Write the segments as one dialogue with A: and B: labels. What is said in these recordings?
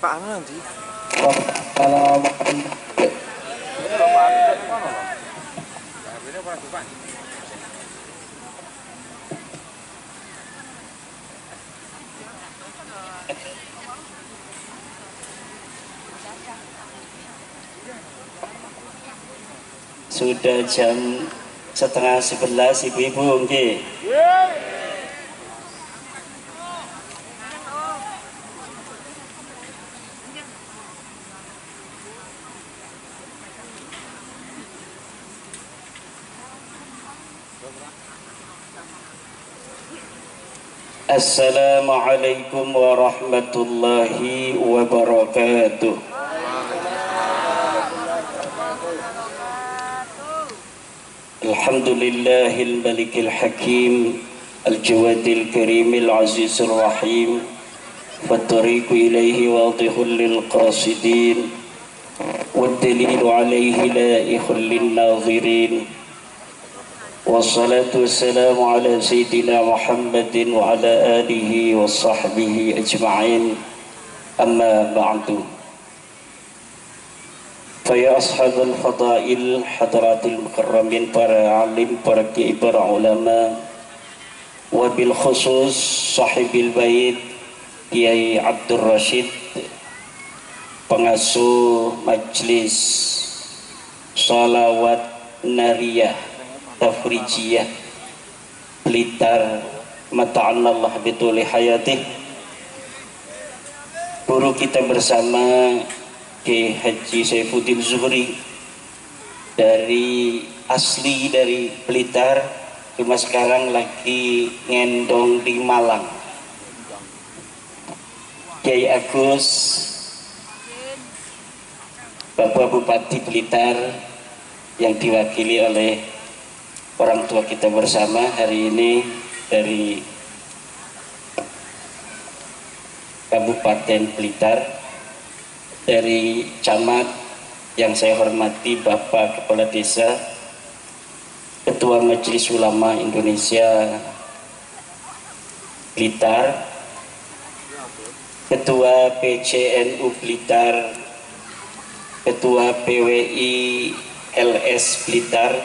A: Pak anu nanti.
B: Kalau sudah jam 10:30 ibu-ibu nggih. Assalamualaikum warahmatullahi wabarakatuh. Alhamdulillahil malikil hakim al-jawadil karimil azizir rahim fattariqu ilaihi wadihul lil qasidin waddalilu alaihi laihul lin nazirin. Wassalatu wassalamu ala sayyidina Muhammadin wa ala alihi wa sahbihi ajma'in. Amma ba'du. Faya ashabul fadail hadratil mukarramin, para alim, para kiai, para ulama, wabil khusus sahibil bait Kiai Abdul Rashid, pengasuh majlis salawat nariyah tafrijiyah Blitar, mata'anallah bituli hayatih. Guru kita bersama Kiai Haji Saifuddin Zuhri dari Blitar, cuma sekarang lagi ngendong di Malang. Kiai Agus, Bapak Bupati Blitar yang diwakili oleh orang tua kita bersama hari ini dari Kabupaten Blitar, dari camat yang saya hormati Bapak Kepala Desa, Ketua Majelis Ulama Indonesia Blitar, Ketua PCNU Blitar, Ketua PWI LS Blitar,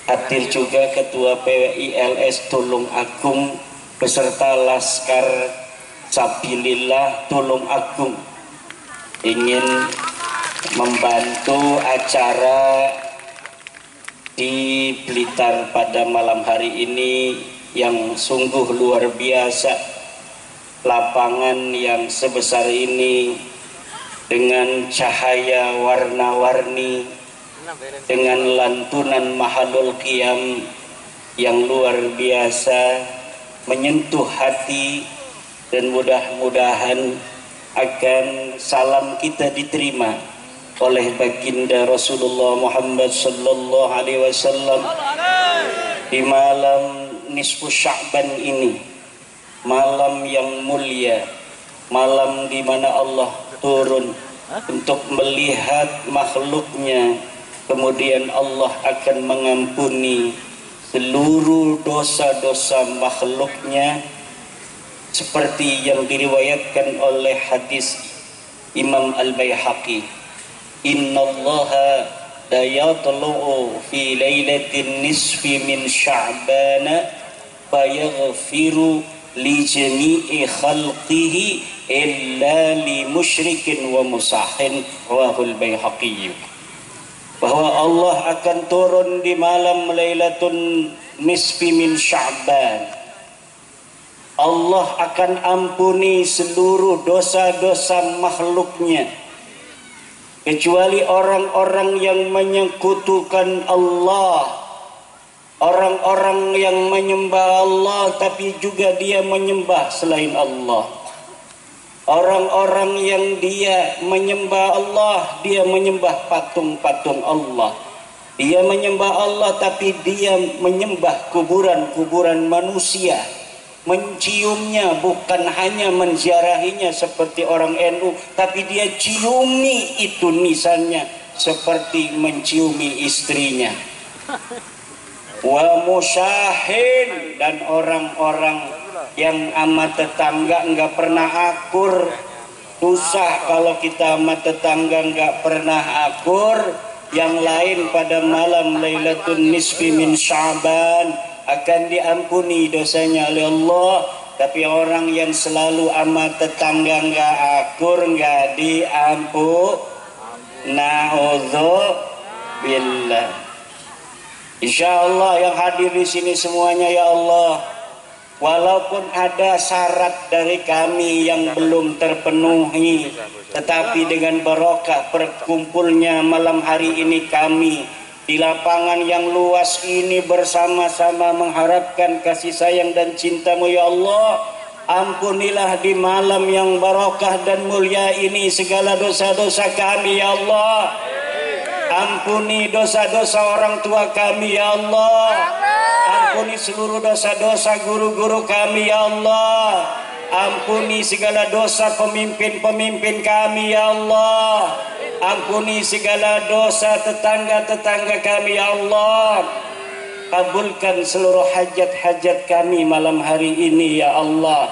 B: hadir juga Ketua PWI LS Tulung Agung beserta Laskar Sabilillah Tulung Agung, ingin membantu acara di Blitar pada malam hari ini yang sungguh luar biasa. Lapangan yang sebesar ini dengan cahaya warna-warni, dengan lantunan mahalul qiyam yang luar biasa menyentuh hati, dan mudah-mudahan akan salam kita diterima oleh baginda Rasulullah Muhammad sallallahu alaihi wasallam di malam nisfu Sya'ban ini, malam yang mulia, malam di mana Allah turun untuk melihat makhluknya. Kemudian Allah akan mengampuni seluruh dosa-dosa makhluknya, seperti yang diriwayatkan oleh hadis Imam Al-Baihaqi, innallaha la yatlu'u fi lailatin nisfi min sya'bana fayaghfiru li jami'i khalqihi illa li musyrikin wa musahin, rawahul Baihaqi. Bahwa Allah akan turun di malam Lailatul Nisfi min Sya'ban. Allah akan ampuni seluruh dosa-dosa makhluknya, kecuali orang-orang yang menyekutukan Allah, orang-orang yang menyembah Allah tapi juga dia menyembah selain Allah. Orang-orang yang dia menyembah Allah, dia menyembah patung-patung Allah. Dia menyembah Allah tapi dia menyembah kuburan-kuburan manusia. Menciumnya, bukan hanya menziarahinya seperti orang NU, tapi dia ciumi itu nisannya seperti menciumi istrinya. Wa musyahin, dan orang-orang yang amat tetangga, enggak pernah akur, Susah kalau kita sama tetangga nggak pernah akur. Yang lain pada malam Lailatul Nisfi min Sya'ban akan diampuni dosanya oleh Allah. Tapi orang yang selalu sama tetangga nggak akur, nggak diampuni. Na'udzubillah. Insyaallah yang hadir di sini semuanya ya Allah, walaupun ada syarat dari kami yang belum terpenuhi, tetapi dengan barokah berkumpulnya malam hari ini kami di lapangan yang luas ini bersama-sama mengharapkan kasih sayang dan cinta-Mu ya Allah. Ampunilah di malam yang barokah dan mulia ini segala dosa-dosa kami ya Allah. Ampuni dosa-dosa orang tua kami ya Allah. Ampuni seluruh dosa-dosa guru-guru kami ya Allah. Ampuni segala dosa pemimpin-pemimpin kami ya Allah. Ampuni segala dosa tetangga-tetangga kami ya Allah. Kabulkan seluruh hajat-hajat kami malam hari ini ya Allah.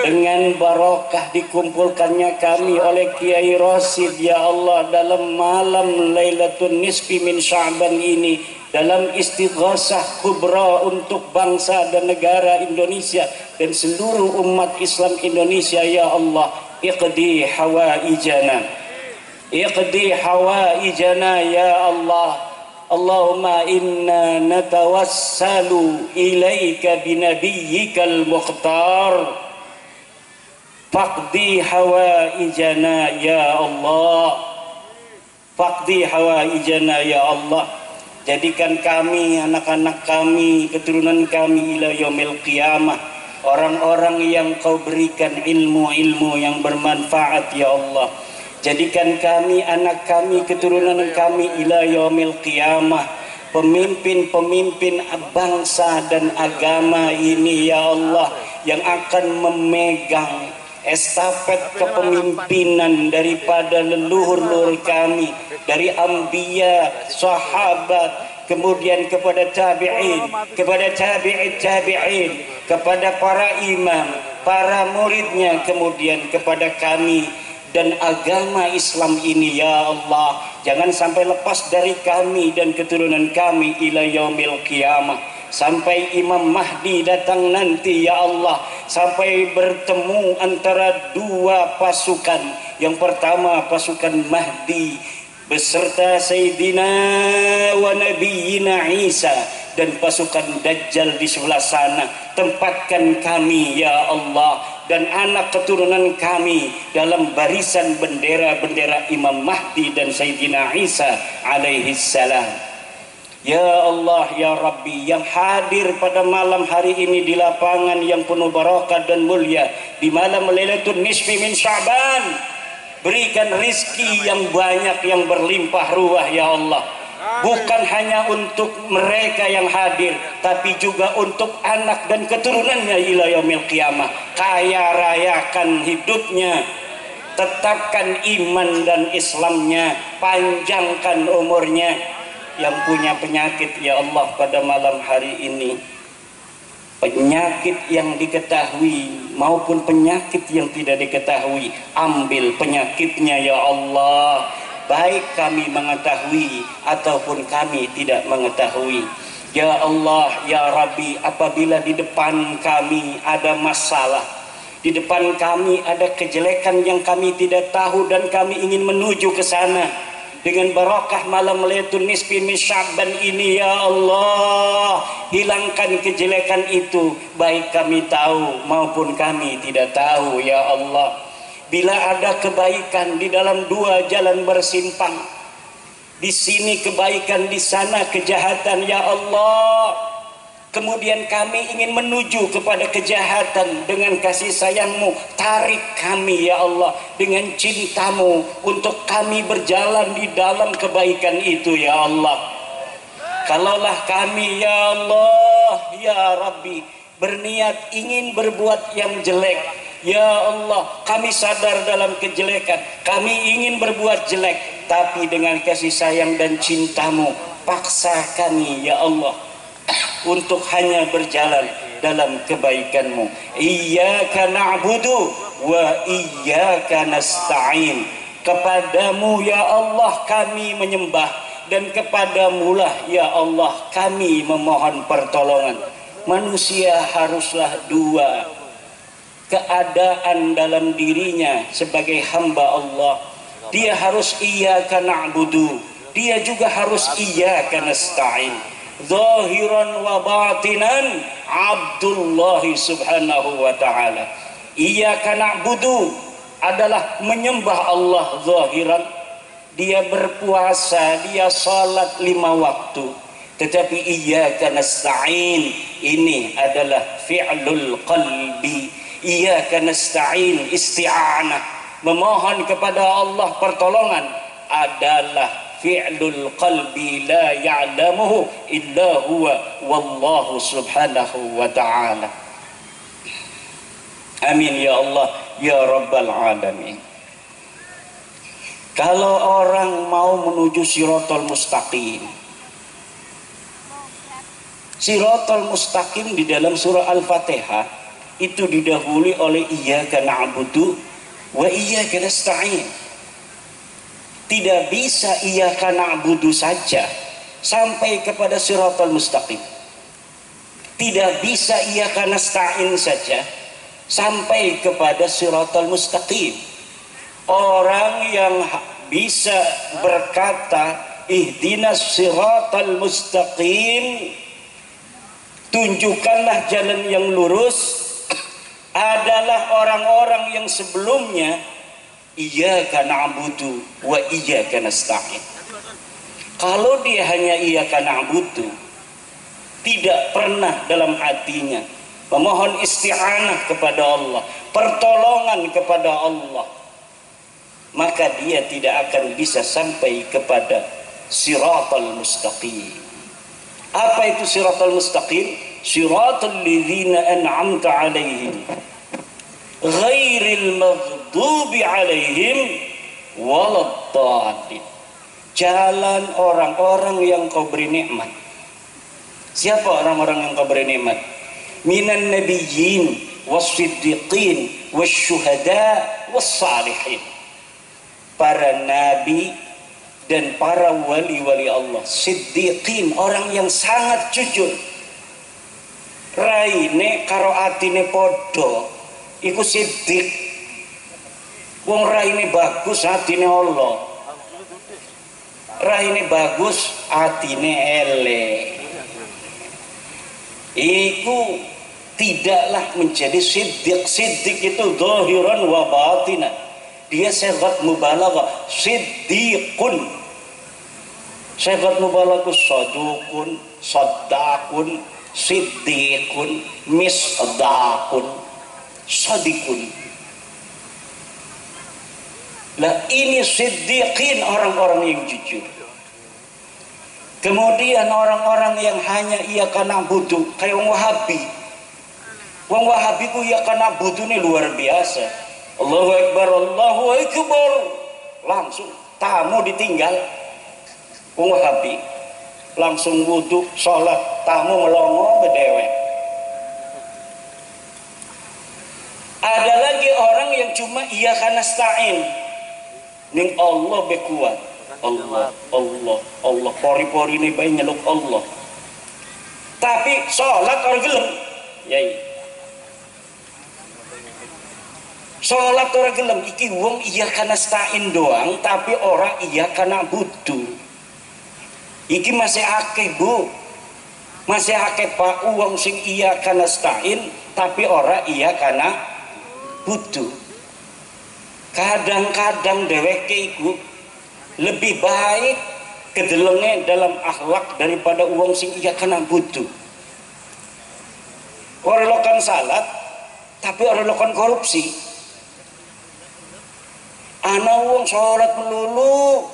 B: Dengan barokah dikumpulkannya kami oleh Kiai Rosid ya Allah dalam malam Lailatul Nisfi min Sya'ban ini, dalam istighosah kubra untuk bangsa dan negara Indonesia dan seluruh umat Islam Indonesia ya Allah. Iqdi hawaijana, iqdi hawaijana ya Allah. Allahumma inna natawassalu ilaika binabiyyikal mukhtar faqdi hawaijana ya Allah. Faqdi hawaijana ya Allah. Jadikan kami, anak-anak kami, keturunan kami ila yaumil qiyamah orang-orang yang Kau berikan ilmu-ilmu yang bermanfaat ya Allah. Jadikan kami, anak kami, keturunan kami ila yaumil qiyamah pemimpin-pemimpin bangsa dan agama ini ya Allah, yang akan memegang estafet kepemimpinan daripada leluhur-leluhur kami, dari anbiya, sahabat, kemudian kepada tabi'in, kepada tabi'in, kepada para imam, para muridnya, kemudian kepada kami dan agama Islam ini ya Allah. Jangan sampai lepas dari kami dan keturunan kami ila yaumil qiyamah, sampai Imam Mahdi datang nanti ya Allah, sampai bertemu antara dua pasukan. Yang pertama pasukan Mahdi beserta Sayyidina wa Nabiyina Isa, dan pasukan Dajjal di sebelah sana. Tempatkan kami ya Allah dan anak keturunan kami dalam barisan bendera-bendera Imam Mahdi dan Sayyidina Isa alaihi salam. Ya Allah ya Rabbi, yang hadir pada malam hari ini di lapangan yang penuh barakah dan mulia di malam Lailatul Nisfi min Sya'ban, berikan rizki yang banyak yang berlimpah ruah ya Allah. Bukan hanya untuk mereka yang hadir, tapi juga untuk anak dan keturunannya ila yaumil qiyamah. Kaya rayakan hidupnya, tetapkan iman dan Islamnya, panjangkan umurnya. Yang punya penyakit ya Allah pada malam hari ini, penyakit yang diketahui maupun penyakit yang tidak diketahui, ambil penyakitnya ya Allah, baik kami mengetahui ataupun kami tidak mengetahui. Ya Allah ya Rabbi, apabila di depan kami ada masalah, di depan kami ada kejelekan yang kami tidak tahu dan kami ingin menuju ke sana, dengan barakah malam Lailatul Nisfi min Sya'ban ini ya Allah, hilangkan kejelekan itu, baik kami tahu maupun kami tidak tahu ya Allah. Bila ada kebaikan di dalam dua jalan bersimpang, di sini kebaikan, di sana kejahatan ya Allah, kemudian kami ingin menuju kepada kejahatan, dengan kasih sayang-Mu tarik kami ya Allah dengan cinta-Mu untuk kami berjalan di dalam kebaikan itu ya Allah. Kalaulah kami ya Allah ya Rabbi berniat ingin berbuat yang jelek, ya Allah, kami sadar dalam kejelekan, kami ingin berbuat jelek, tapi dengan kasih sayang dan cinta-Mu paksa kami ya Allah untuk hanya berjalan dalam kebaikan-Mu. Iyyaka na'budu wa iyyaka nasta'in. Kepadamu ya Allah kami menyembah, dan kepadamulah ya Allah kami memohon pertolongan. Manusia haruslah dua keadaan dalam dirinya sebagai hamba Allah. Dia harus iyyaka na'budu, dia juga harus iyyaka nasta'in. Zahiran wa batinan Abdullah subhanahu wa ta'ala. Iyyaka na'budu adalah menyembah Allah zahiran, dia berpuasa, dia salat 5 waktu. Tetapi iyyaka nasta'in ini adalah fi'lul qalbi. Iyyaka nasta'in isti'anah, memohon kepada Allah pertolongan, adalah fi'lul qalbi la ya'lamuhu illa huwa wallahu subhanahu wa ta'ala. Amin ya Allah ya rabbal alamin. Kalau orang mau menuju Siratal Mustaqim, Siratal Mustaqim di dalam surah Al-Fatihah itu didahului oleh iyyaka na'budu wa iyyaka nasta'in. Tidak bisa iyyaka na'budu saja sampai kepada Siratal Mustaqim. Tidak bisa iyyaka nasta'in saja sampai kepada Siratal Mustaqim. Orang yang bisa berkata ihdinas siratal mustaqim, tunjukkanlah jalan yang lurus, adalah orang-orang yang sebelumnya iyyaka na'budu wa iyyaka nasta'in. Kalau dia hanya iyyaka na'budu, tidak pernah dalam hatinya memohon isti'anah kepada Allah, pertolongan kepada Allah, maka dia tidak akan bisa sampai kepada Siratal Mustaqim. Apa itu Siratal Mustaqim? Siratal ladzina an'amta 'alaihim ghairil maghdubi 'alaihim waladdallin. Jalan orang-orang yang kau beri nikmat. Siapa orang-orang yang kau beri nikmat? Minan nabiyyin was-siddiqin wasyuhada was-salihin. Para nabi dan para wali-wali Allah. Siddiqin, orang yang sangat jujur. Raine karo atine podo iku siddiq. Wong raine bagus atine Allah, raine bagus atine elek, iku tidaklah menjadi siddiq. Siddiq itu zahiran wa batinan, dia sigat mubalaghah, siddiqun. Sigat mubalaghah sadukun, saddaqun, siddiqun, misdaqun, sadikun. Lah ini siddiqin, orang-orang yang jujur. Kemudian orang-orang yang hanya iyyaka na'budu, kayak wong Wahabi. Wong Wahabi ku iyyaka na'budu ini luar biasa. Allahu Akbar, Allahu Akbar, langsung tamu ditinggal. Wong Wahabi langsung wudhu, sholat, tamu melongo bedewek. Ada lagi orang yang cuma iyyaka nasta'in, ning Allah be kuat. Allah, Allah, Allah, pori-pori ini bayi nyeluk Allah. Tapi sholat orang gelem, yai. Sholat orang gelem, iki wong iyyaka nasta'in doang, tapi orang iyyaka na'budu. Iki masih akeh bu, masih akeh pak uang sing iyyaka nasta'in, tapi orang iyyaka na'budu. Kadang-kadang dheweke iku lebih baik kedelenge dalam akhlak daripada uang sing iyyaka na'budu. Orang lakukan salat, tapi orang lakukan korupsi. Ana uang sholat melulu,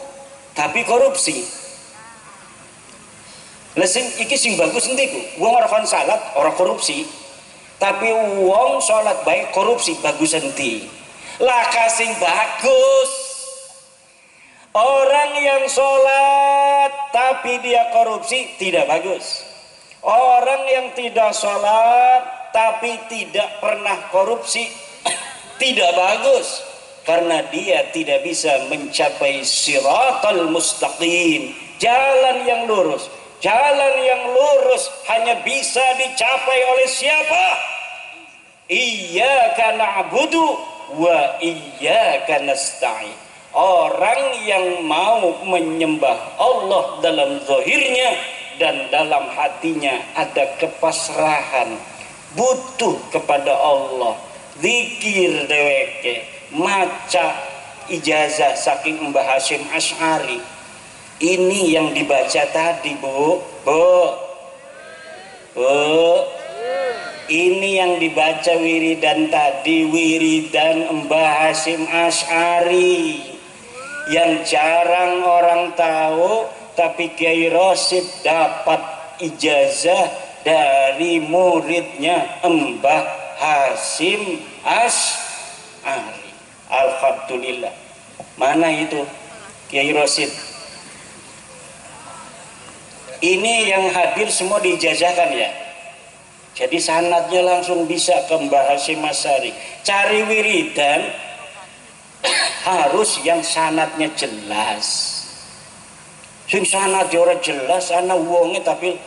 B: tapi korupsi. Lesing iki sing bagus entiku, wong ora kon salat, ora korupsi. Tapi wong salat baik korupsi bagus enti. Lah kasing bagus. Orang yang salat tapi dia korupsi tidak bagus. Orang yang tidak salat tapi tidak pernah korupsi Tidak bagus, karena dia tidak bisa mencapai siratal mustaqim, jalan yang lurus. Jalan yang lurus hanya bisa dicapai oleh siapa? Iyyaka na'budu wa iyyaka nasta'in. Orang yang mau menyembah Allah dalam zahirnya dan dalam hatinya ada kepasrahan, butuh kepada Allah, zikir deweke, maca ijazah saking Mbah Hasyim Asy'ari. Ini yang dibaca tadi, Bu. Ini yang dibaca wiridan tadi, wiridan Mbah Hasyim Asy'ari yang jarang orang tahu, tapi Kiai Rosid dapat ijazah dari muridnya Mbah Hasyim Asy'ari. Alhamdulillah. Mana itu Kiai Rosid? Ini yang hadir semua diijazahkan ya. Jadi sanadnya langsung bisa ke Mbah Hasyim Asy'ari. Cari wiridan harus yang sanadnya jelas. Sing sanadnya ora jelas ana wonge tapi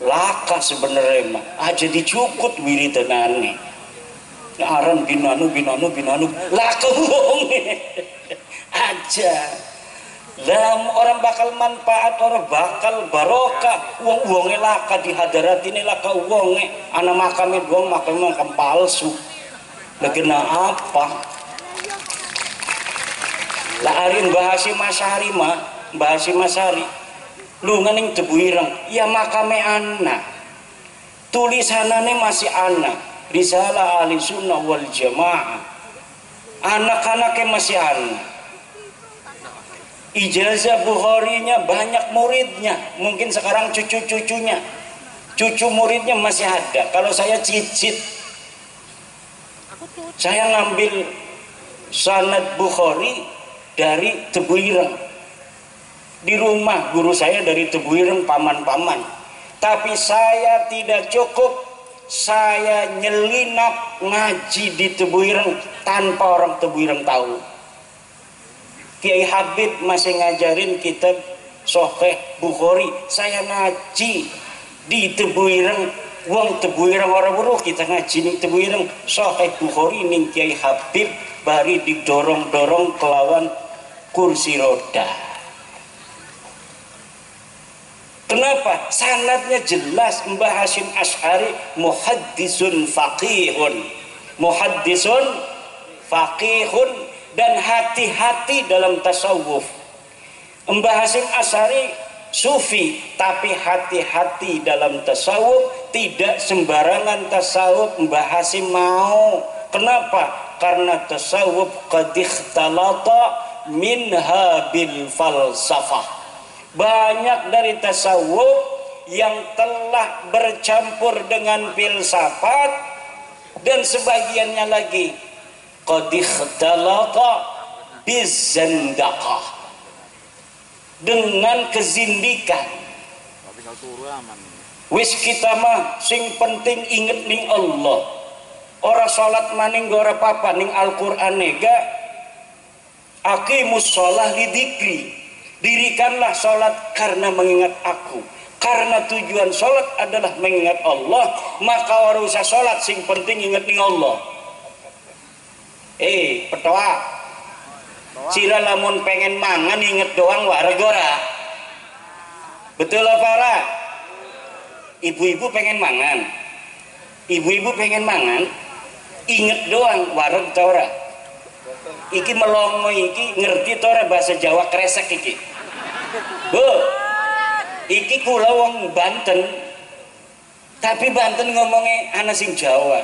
B: laka sebenarnya mah. Aja dicukut wiridanane. Aran binanu laka wonge. Aja. Lah orang bakal manfaat, orang bakal barokah. Uang-uangnya laka di hadarat ini laka uangnya. Anak makamnya doang, makamnya makam palsu. Lagena apa? Lah arin Mbah Hasyim Asy'ari mah, Mbah Hasyim Asy'ari lu nganing tebu ireng, ya makamnya anak. Tulisanannya masih anak. Risalah Ahli Sunnah wal Jamaah. Anak-anaknya masih anak. Ijazah Bukharinya banyak muridnya, mungkin sekarang cucu-cucunya, cucu muridnya masih ada. Kalau saya cicit, saya ngambil sanad Bukhari dari Tebu Ireng. Di rumah guru saya dari Tebu Ireng, paman-paman. Tapi saya tidak cukup, saya nyelinap ngaji di Tebu Ireng tanpa orang Tebu Ireng tahu. Kiai Habib masih ngajarin kitab Sahih Bukhari, saya ngaji di Tebu Ireng. Wong Tebu Ireng ora weruh, kita ngaji ning Tebu Ireng Sahih Bukhari ning Kiai Habib bari didorong-dorong kelawan kursi roda. Kenapa? Sanadnya jelas. Mbah Hasyim Asy'ari muhaddisun faqihun, muhaddisun faqihun, dan hati-hati dalam tasawuf. Mbah Hasyim Asy'ari sufi, tapi hati-hati dalam tasawuf. Tidak sembarangan tasawuf Mbah Hasyim mau. Kenapa? Karena tasawuf qad ikhtalata minha bil falsafah. Banyak dari tasawuf yang telah bercampur dengan filsafat, dan sebagiannya lagi qad ikhtalata bizandaqah, dengan kezindikan. Wis kita mah sing penting inget ning Allah. Ora salat maning ora apa-apa, ning Al-Qur'an nega aqimus shalah lidzikri. Dirikanlah salat karena mengingat aku. Karena tujuan salat adalah mengingat Allah, maka ora usah salat, sing penting inget ning Allah. Petoa. Sira lamun pengen mangan inget doang wareg ora. Betul apa ora? Ibu-ibu pengen mangan. Ibu-ibu pengen mangan, inget doang wareg ta ora? Iki melongo iki ngerti ta ora bahasa Jawa kresek iki? Bu. Iki kula wong Banten. Tapi Banten ngomongnya ana sing Jawa.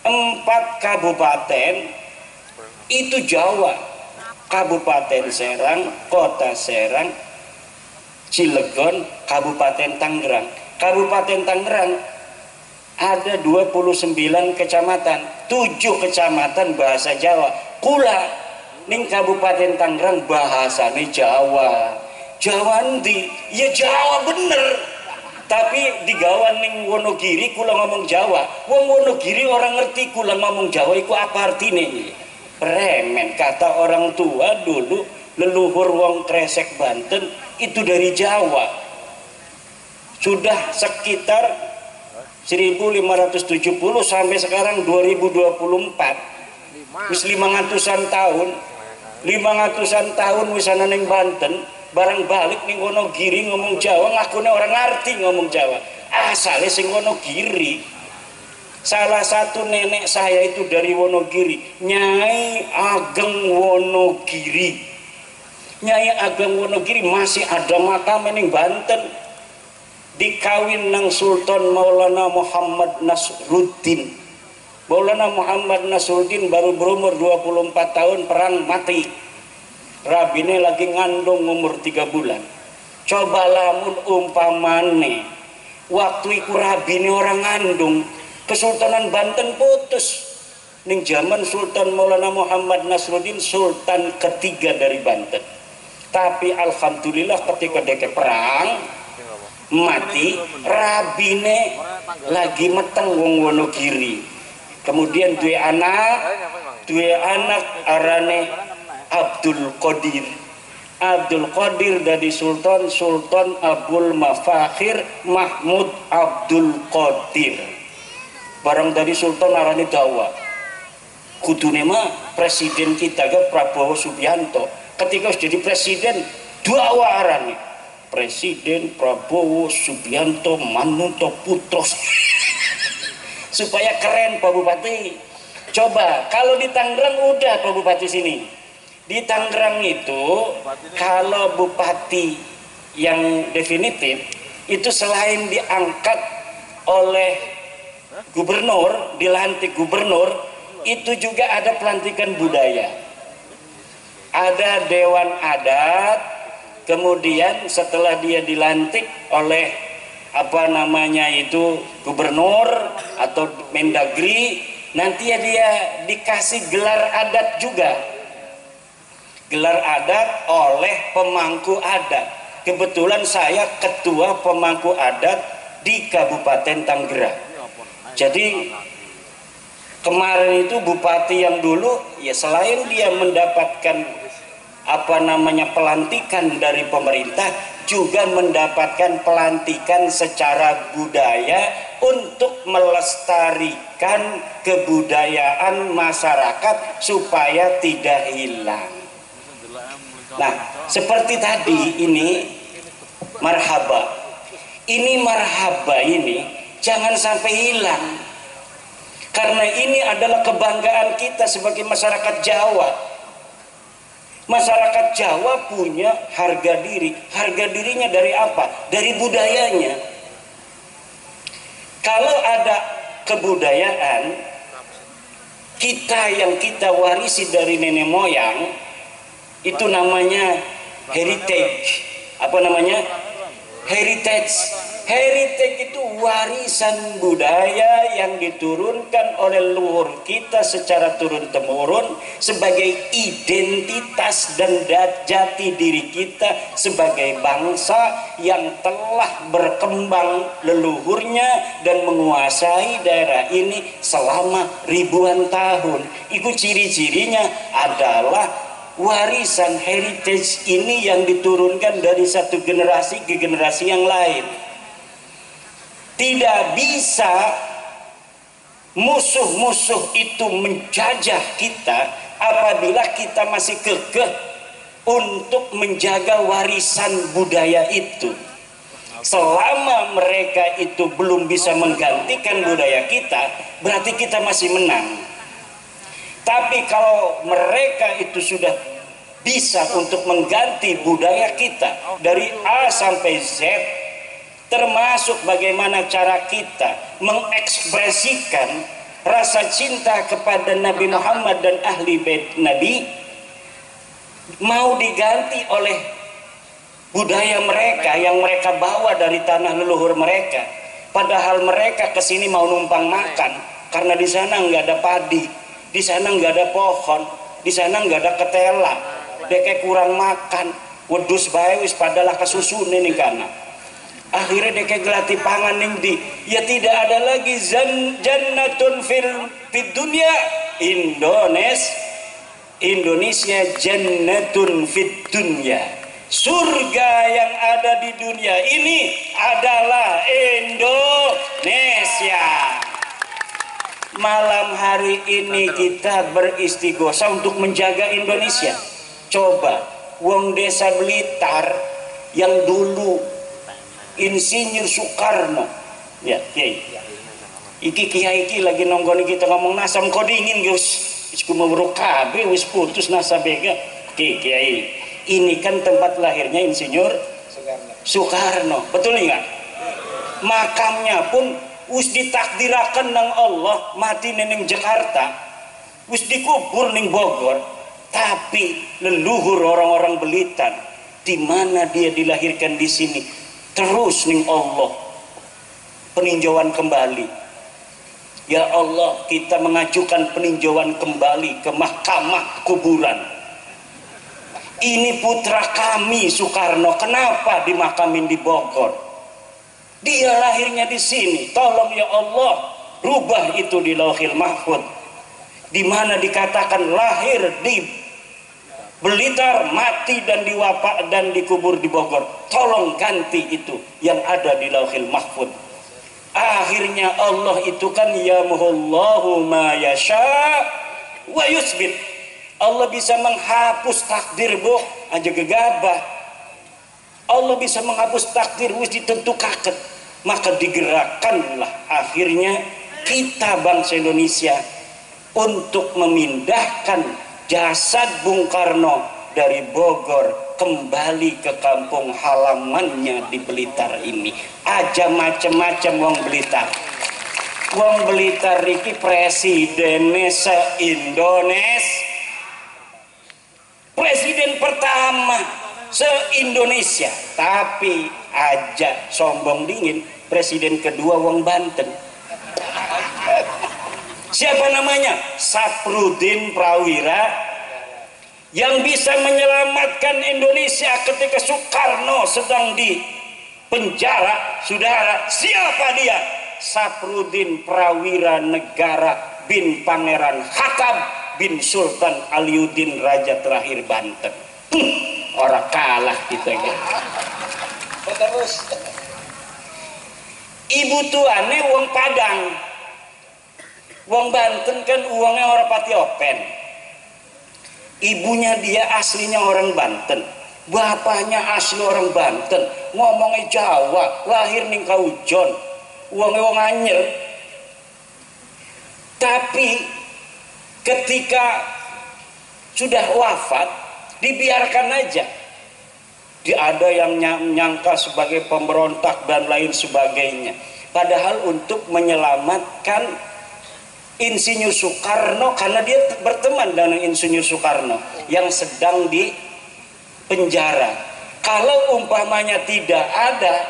B: 4 kabupaten itu Jawa. Kabupaten Serang, Kota Serang, Cilegon, Kabupaten Tangerang. Kabupaten Tangerang ada 29 kecamatan, 7 kecamatan bahasa Jawa. Kula ning Kabupaten Tangerang bahasane Jawa. Jawa ndi? Ya Jawa bener. Tapi digawan ning Wonogiri kula ngomong Jawa. Wong Wonogiri orang ngerti kula ngomong Jawa iku apa artine iki? Remen, kata orang tua dulu, leluhur wong Kresek Banten itu dari Jawa. Sudah sekitar 1570 sampai sekarang 2024. Wis 500-an tahun. 500-an tahun wis ana ning Banten, barang balik ning Wonogiri ngomong Jawa, ngakune orang ngerti ngomong Jawa. Asale sing Wonogiri. Salah satu nenek saya itu dari Wonogiri, Nyai Ageng Wonogiri. Nyai Ageng Wonogiri masih ada makam ning Banten. Dikawin nang Sultan Maulana Muhammad Nasruddin. Maulana Muhammad Nasruddin baru berumur 24 tahun perang mati. Rabine lagi ngandung umur 3 bulan. Coba lamun umpamane waktu iku rabine orang ngandung, Kesultanan Banten putus. Ning zaman Sultan Maulana Muhammad Nasruddin sultan ketiga dari Banten. Tapi alhamdulillah ketika deke perang mati, rabine lagi meteng wong Wonogiri. Kemudian dua anak arane Abdul Qadir. Abdul Qadir dari Sultan Abdul Mafakhir Mahmud Abdul Qadir. Barang dari Sultan arane dawa. Kudune mah presiden kita ke Prabowo Subianto. Ketika jadi presiden dawa arane. Presiden Prabowo Subianto Manunto Putros. Supaya keren Pak Bupati. Coba kalau di Tangerang udah Pak Bupati sini. Di Tangerang itu kalau bupati yang definitif itu selain diangkat oleh gubernur, dilantik gubernur, itu juga ada pelantikan budaya. Ada dewan adat, kemudian setelah dia dilantik oleh gubernur atau Mendagri, nanti ya dia dikasih gelar adat juga. Gelar adat oleh pemangku adat. Kebetulan saya ketua pemangku adat di Kabupaten Tangerang. Jadi kemarin itu bupati yang dulu ya selain dia mendapatkan pelantikan dari pemerintah, juga mendapatkan pelantikan secara budaya untuk melestarikan kebudayaan masyarakat supaya tidak hilang. Nah, seperti tadi ini marhaba. Ini marhaba ini jangan sampai hilang. Karena ini adalah kebanggaan kita sebagai masyarakat Jawa. Masyarakat Jawa punya harga diri. Harga dirinya dari apa? Dari budayanya. Kalau ada kebudayaan kita yang kita warisi dari nenek moyang, itu namanya heritage. Apa namanya? Heritage. Heritage itu warisan budaya yang diturunkan oleh leluhur kita secara turun-temurun sebagai identitas dan jati diri kita sebagai bangsa yang telah berkembang leluhurnya dan menguasai daerah ini selama ribuan tahun. Itu ciri-cirinya adalah warisan heritage ini yang diturunkan dari satu generasi ke generasi yang lain. Tidak bisa musuh-musuh itu menjajah kita apabila kita masih kekeh untuk menjaga warisan budaya itu. Selama mereka itu belum bisa menggantikan budaya kita, berarti kita masih menang. Tapi kalau mereka itu sudah bisa untuk mengganti budaya kita dari A sampai Z, termasuk bagaimana cara kita mengekspresikan rasa cinta kepada Nabi Muhammad dan ahli bait Nabi, mau diganti oleh budaya mereka yang mereka bawa dari tanah leluhur mereka, padahal mereka kesini mau numpang makan karena di sana nggak ada padi, di sana nggak ada pohon, di sana nggak ada ketela, deke kurang makan, wedus bae wis padalah kesusun ini kana. Akhirnya dia gelati pangan ning di, ya tidak ada lagi jannatun fid dunya. Indonesia jannatun fid dunya. Surga yang ada di dunia ini adalah Indonesia. Malam hari ini kita beristighosa untuk menjaga Indonesia. Coba wong desa Blitar yang dulu Insinyur Soekarno, ya kiai, iki kiai iki lagi nonggoni kita ngomong nasam kok dingin Gus, isku mau kabe wis putus nasabega, kiai. Ini kan tempat lahirnya Insinyur Soekarno, betul nggak? Makamnya pun wis ditakdirakan nang Allah mati ning Jakarta, wis dikubur ning Bogor, tapi leluhur orang-orang Blitar, di mana dia dilahirkan di sini. Terus ning Allah peninjauan kembali. Ya Allah, kita mengajukan peninjauan kembali ke mahkamah kuburan. Ini putra kami Soekarno, kenapa dimakamin di Bogor? Dia lahirnya di sini. Tolong ya Allah, rubah itu di Lauhil Mahfuz, di mana dikatakan lahir di Blitar, mati dan diwapak dan dikubur di Bogor. Tolong ganti itu yang ada di Lauhil Mahfuz. Akhirnya Allah itu kan yamhullahu ma yasha wa yusbit. Allah bisa menghapus takdir bu aja gegabah. Allah bisa menghapus takdir wis ditentukan. Maka digerakkanlah akhirnya kita bangsa Indonesia untuk memindahkan jasad Bung Karno dari Bogor kembali ke kampung halamannya di Blitar ini. Aja macam-macam wong Blitar. Wong Blitar iki presiden se-Indonesia. Presiden pertama se-Indonesia, tapi aja sombong dingin, presiden kedua wong Banten. Siapa namanya? Saprudin Prawira, yang bisa menyelamatkan Indonesia ketika Soekarno sedang di penjara. Saudara, siapa dia? Saprudin Prawira Negara bin Pangeran Hatam bin Sultan Aliuddin Raja terakhir Banten. Orang kalah kita ya. Terus ibu tuane wong Padang. Wong Banten kan uangnya orang pati open. Ibunya dia aslinya orang Banten, bapaknya asli orang Banten, ngomongnya Jawa, lahir ning Kaujon, uangnya wong Anyer. Tapi ketika sudah wafat dibiarkan aja. Dia ada yang nyangka sebagai pemberontak dan lain sebagainya. Padahal untuk menyelamatkan Insinyur Soekarno, karena dia berteman dengan Insinyur Soekarno yang sedang di penjara. Kalau umpamanya tidak ada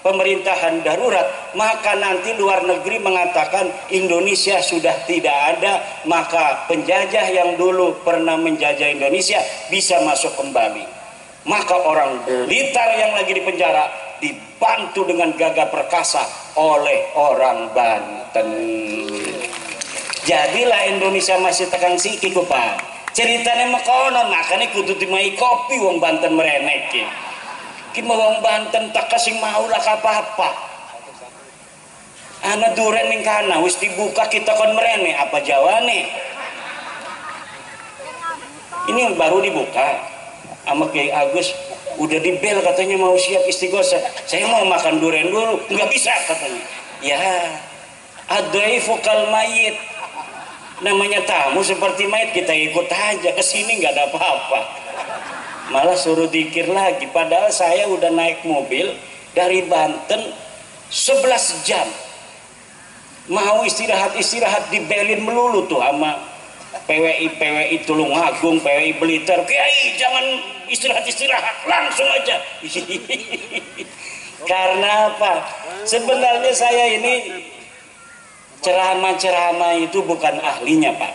B: pemerintahan darurat, maka nanti luar negeri mengatakan Indonesia sudah tidak ada, maka penjajah yang dulu pernah menjajah Indonesia bisa masuk kembali. Maka orang Blitar yang lagi di penjara dibantu dengan gagah perkasa oleh orang Banten. Jadilah Indonesia masih tekan siki ku Pak. Ceritanya makonon, makanya kudu dimai kopi wong Banten merenek ki. Ki wong Banten tak kasih mau lah apa-apa. Ana duren ning kana wis dibuka kita kon merene apa jawane. Ini baru dibuka sama Kiai Agus, udah di bel katanya mau siap istighosa. Saya mau makan duren dulu, nggak bisa katanya. Ya, adaifu kal mayit. Namanya tamu seperti mayit, kita ikut aja ke sini nggak ada apa-apa. Malah suruh dikir lagi, padahal saya udah naik mobil dari Banten 11 jam. Mau istirahat dibelin melulu tuh sama PWI Tulungagung, PWI Blitar. Kiai jangan istirahat langsung aja. Karena apa? Sebenarnya saya ini ceramah itu bukan ahlinya Pak.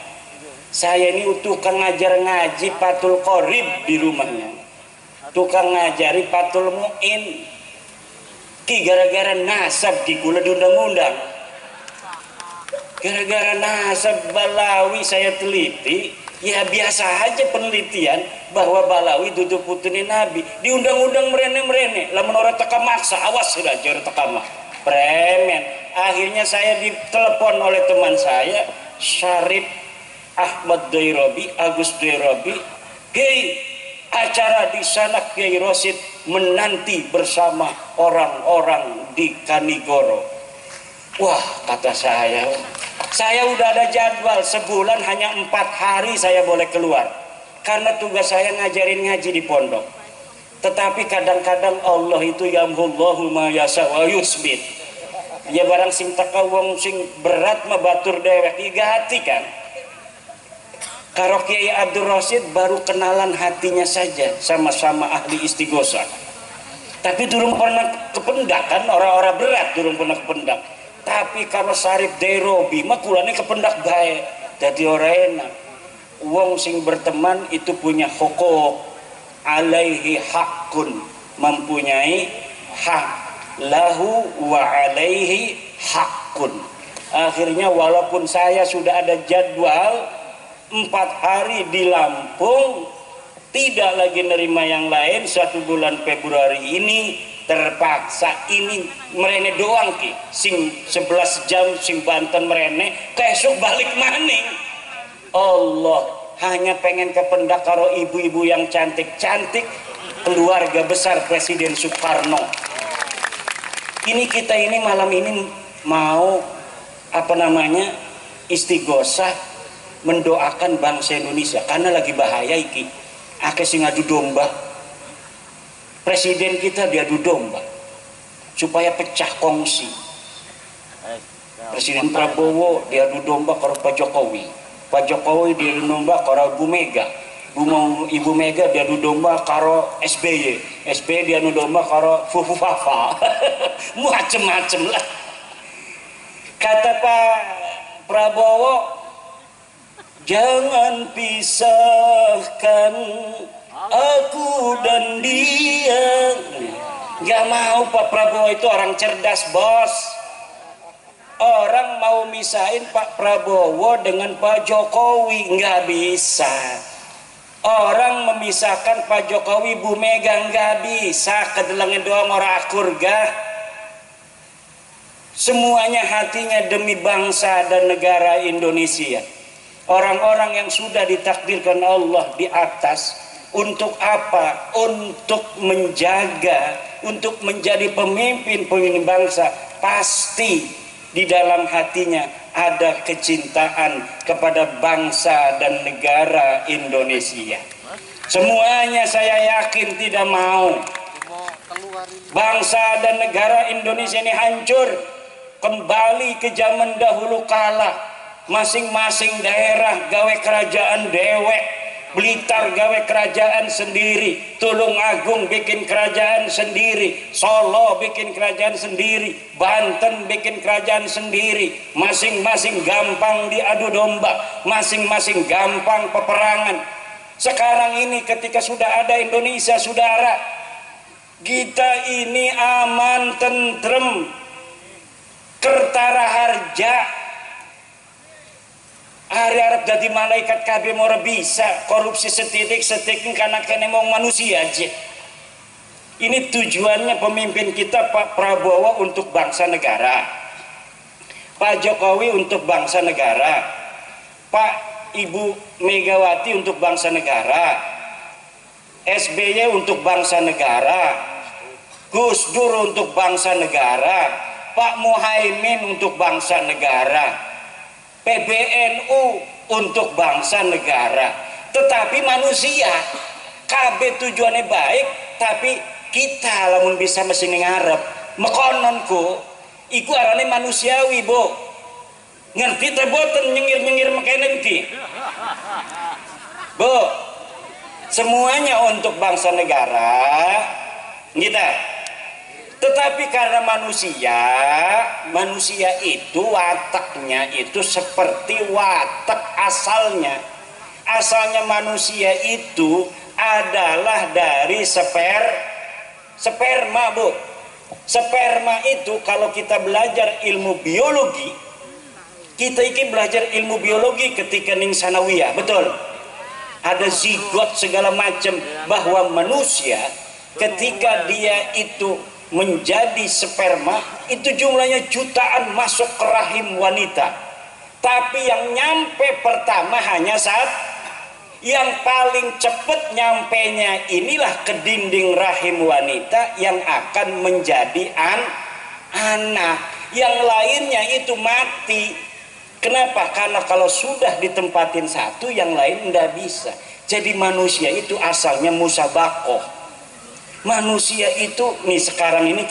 B: Saya ini tukang ngajar ngaji Patul Qorib di rumahnya, tukang ngajari Patul Mu'in. Ki gara-gara nasab ki kula diundang-undang. Gara-gara nasab Balawi saya teliti, ya biasa aja penelitian bahwa Balawi duduk putune Nabi, diundang-undang merene-merene, lamun ora teka maksa, awas sudah ora teka mah. Premen. Akhirnya saya ditelepon oleh teman saya, Syarif Ahmad Dairobi, Agus Dairobi, "Kiai, acara di sana Kiai Rosid menanti bersama orang-orang di Kanigoro." Wah, kata saya udah ada jadwal, sebulan hanya 4 hari saya boleh keluar karena tugas saya ngajarin ngaji di pondok. Tetapi kadang-kadang Allah itu yamhullahu ma yasha wa yusbit. Ya barang sing teka wong sing berat mah batur dewek igati kan. Karo Kiai Abdul Rasyid baru kenalan hatinya saja, sama-sama ahli istighosah. Tapi durung pernah kependak kan, orang-orang berat durung pernah kependak. Tapi kalau Syarif Dairobi mah kulane kependak bae. Jadi orang enak. Wong sing berteman itu punya hukuk, alaihi hakun, mempunyai hak, lahu wa alaihi hakun. Akhirnya walaupun saya sudah ada jadwal 4 hari di Lampung, tidak lagi nerima yang lain, 1 bulan Februari ini terpaksa ini merene doang ki, sing 11 jam sing Banten merene, kesuk balik maning. Allah hanya pengen kependak karo ibu-ibu yang cantik-cantik, keluarga besar Presiden Soekarno. Ini kita ini malam ini mau istighosah mendoakan bangsa Indonesia karena lagi bahaya iki. Akeh sing adu domba. Presiden kita diadu domba supaya pecah kongsi. Presiden Prabowo diadu domba karo Pak Jokowi. Pak Jokowi diadu domba karo Bu Mega. Ibu Mega diadu domba karo SBY. SBY diadu domba karo Fufu Fafa. Macem-macem lah. Kata Pak Prabowo, jangan pisahkan aku dan dia. Gak mau. Pak Prabowo itu orang cerdas, bos. Orang mau misahin Pak Prabowo dengan Pak Jokowi nggak bisa. Orang memisahkan Pak Jokowi Bu Mega nggak bisa. Kedelangnya doang orang akur gak. Semuanya hatinya demi bangsa dan negara Indonesia. Orang-orang yang sudah ditakdirkan Allah di atas, untuk apa? Untuk menjaga, untuk menjadi pemimpin bangsa. Pasti di dalam hatinya ada kecintaan kepada bangsa dan negara Indonesia. Semuanya saya yakin tidak mau bangsa dan negara Indonesia ini hancur, kembali ke zaman dahulu kala. Masing-masing daerah gawe kerajaan dewek, Blitar gawe kerajaan sendiri, Tulung Agung bikin kerajaan sendiri, Solo bikin kerajaan sendiri, Banten bikin kerajaan sendiri. Masing-masing gampang diadu domba, masing-masing gampang peperangan. Sekarang ini ketika sudah ada Indonesia, saudara, kita ini aman, tentrem, kertara harja. Hari-hari jadi malaikat kabeh mau bisa korupsi setitik karena kene mau manusia aja. Ini tujuannya pemimpin kita Pak Prabowo untuk bangsa negara, Pak Jokowi untuk bangsa negara, Pak Ibu Megawati untuk bangsa negara, SBY untuk bangsa negara, Gus Dur untuk bangsa negara, Pak Muhaimin untuk bangsa negara, PBNU untuk bangsa negara. Tetapi manusia kabeh tujuannya baik, tapi kita lamun bisa mesin ngarep mekononku iku arane manusiawi, Bu. Ngerti teh boten nyengir-nyengir makene iki? Bu, semuanya untuk bangsa negara kita. Tetapi karena manusia itu wataknya itu seperti watak asalnya. Asalnya manusia itu adalah dari sperma, Bu. Sperma itu kalau kita belajar ilmu biologi, kita ini belajar ilmu biologi ketika ning sanawiyah, betul? Ada zigot segala macam, bahwa manusia ketika dia itu menjadi sperma itu jumlahnya jutaan masuk ke rahim wanita, tapi yang nyampe pertama hanya saat yang paling cepat nyampenya inilah ke dinding rahim wanita yang akan menjadi anak. Yang lainnya itu mati. Kenapa? Karena kalau sudah ditempatin satu, yang lain tidak bisa. Jadi manusia itu asalnya musabakoh. Manusia itu nih sekarang ini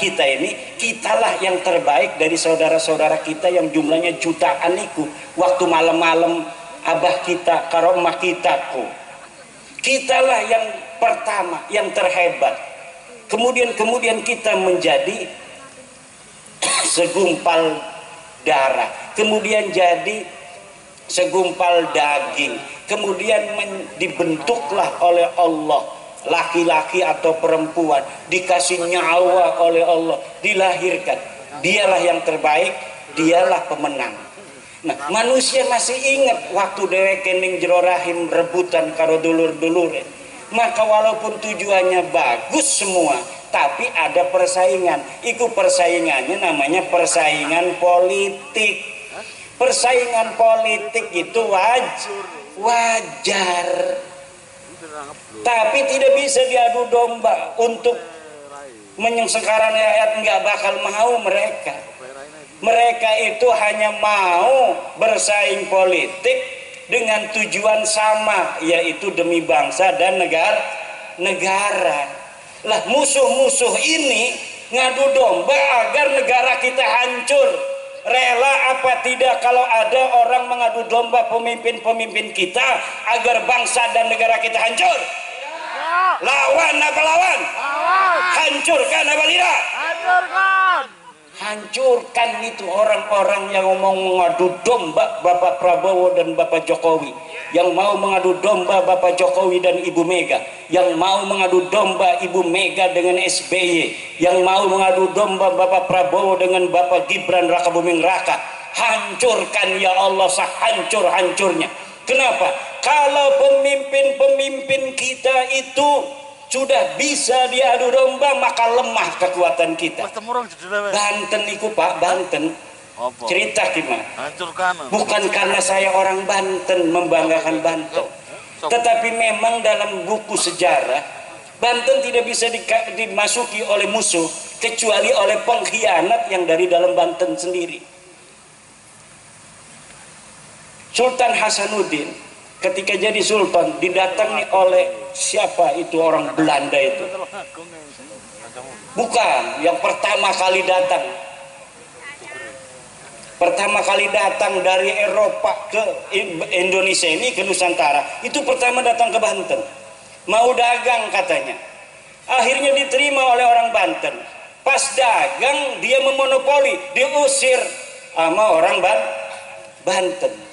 B: kitalah yang terbaik dari saudara-saudara kita yang jumlahnya jutaan itu. Waktu malam-malam abah kita, karo emak kitaku, kitalah yang pertama, yang terhebat. Kemudian kita menjadi segumpal darah, kemudian jadi segumpal daging, kemudian dibentuklah oleh Allah, laki-laki atau perempuan, dikasih nyawa oleh Allah, dilahirkan. Dialah yang terbaik, dialah pemenang. Nah, manusia masih ingat waktu dheweke ning jero rahim rebutan karo dulur-dulur. Maka walaupun tujuannya bagus semua, tapi ada persaingan. Iku persaingannya namanya persaingan politik. Persaingan politik itu wajar. Tapi tidak bisa diadu domba untuk menyengsarakan rakyat, nggak bakal mau mereka. Mereka itu hanya mau bersaing politik dengan tujuan sama, yaitu demi bangsa dan negara. Lah musuh-musuh ini ngadu domba agar negara kita hancur. Rela apa tidak kalau ada orang mengadu domba pemimpin-pemimpin kita agar bangsa dan negara kita hancur? Lawan apa lawan? Hancurkan apa tidak? Hancurkan. Hancurkan itu orang-orang yang mau mengadu domba Bapak Prabowo dan Bapak Jokowi, yang mau mengadu domba Bapak Jokowi dan Ibu Mega, yang mau mengadu domba Ibu Mega dengan SBY, yang mau mengadu domba Bapak Prabowo dengan Bapak Gibran Rakabuming Raka. Hancurkan ya Allah, sehancur-hancurnya. Kenapa? Kalau pemimpin-pemimpin kita itu sudah bisa diadu domba, maka lemah kekuatan kita. Banten itu Pak, Banten. Cerita gimana? Bukan karena saya orang Banten membanggakan Banten, tetapi memang dalam buku sejarah Banten tidak bisa dimasuki oleh musuh kecuali oleh pengkhianat yang dari dalam Banten sendiri. Sultan Hasanuddin ketika jadi sultan didatangi oleh siapa itu, orang Belanda itu? Bukan, yang pertama kali datang. Pertama kali datang dari Eropa ke Indonesia ini, ke Nusantara, itu pertama datang ke Banten. Mau dagang katanya. Akhirnya diterima oleh orang Banten. Pas dagang dia memonopoli, diusir sama orang Banten.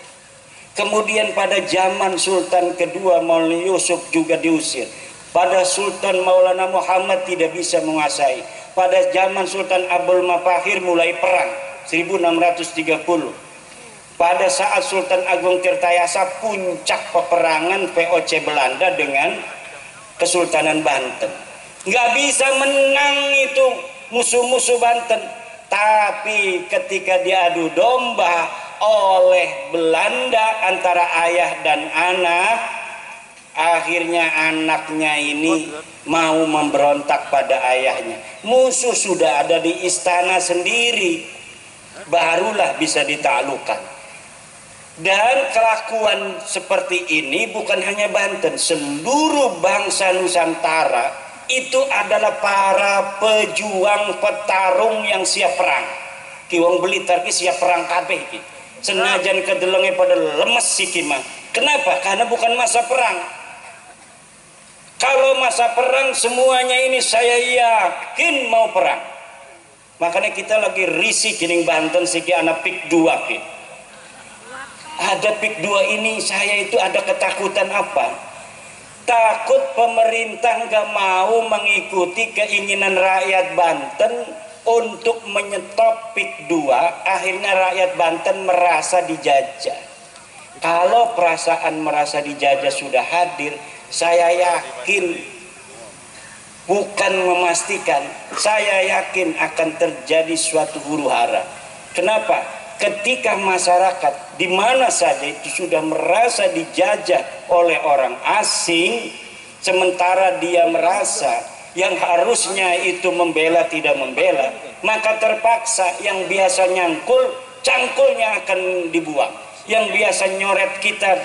B: Kemudian pada zaman Sultan kedua Maulana Yusuf juga diusir. Pada Sultan Maulana Muhammad tidak bisa menguasai. Pada zaman Sultan Abdul Mafahir mulai perang 1630. Pada saat Sultan Agung Tirtayasa puncak peperangan VOC Belanda dengan Kesultanan Banten. Nggak bisa menang itu musuh-musuh Banten. Tapi ketika diadu domba oleh Belanda antara ayah dan anak, akhirnya anaknya ini mau memberontak pada ayahnya. Musuh sudah ada di istana sendiri, barulah bisa ditaklukkan. Dan kelakuan seperti ini bukan hanya Banten, seluruh bangsa Nusantara itu adalah para pejuang petarung yang siap perang. Ki wong Blitar ki siap perang kabeh ki. Senajan kedelenge pada lemes siki mah. Kenapa? Karena bukan masa perang. Kalau masa perang semuanya ini saya yakin mau perang. Makanya kita lagi risih gining Banten siki anak pik 2 ki. Ada pik 2 ini saya itu ada ketakutan apa? Takut pemerintah nggak mau mengikuti keinginan rakyat Banten untuk menyetop PIK 2, akhirnya rakyat Banten merasa dijajah. Kalau perasaan merasa dijajah sudah hadir, saya yakin, bukan memastikan, saya yakin akan terjadi suatu huru-hara. Kenapa? Ketika masyarakat di mana saja itu sudah merasa dijajah oleh orang asing, sementara dia merasa yang harusnya itu membela tidak membela, maka terpaksa yang biasa nyangkul, cangkulnya akan dibuang. Yang biasa nyoret kitab,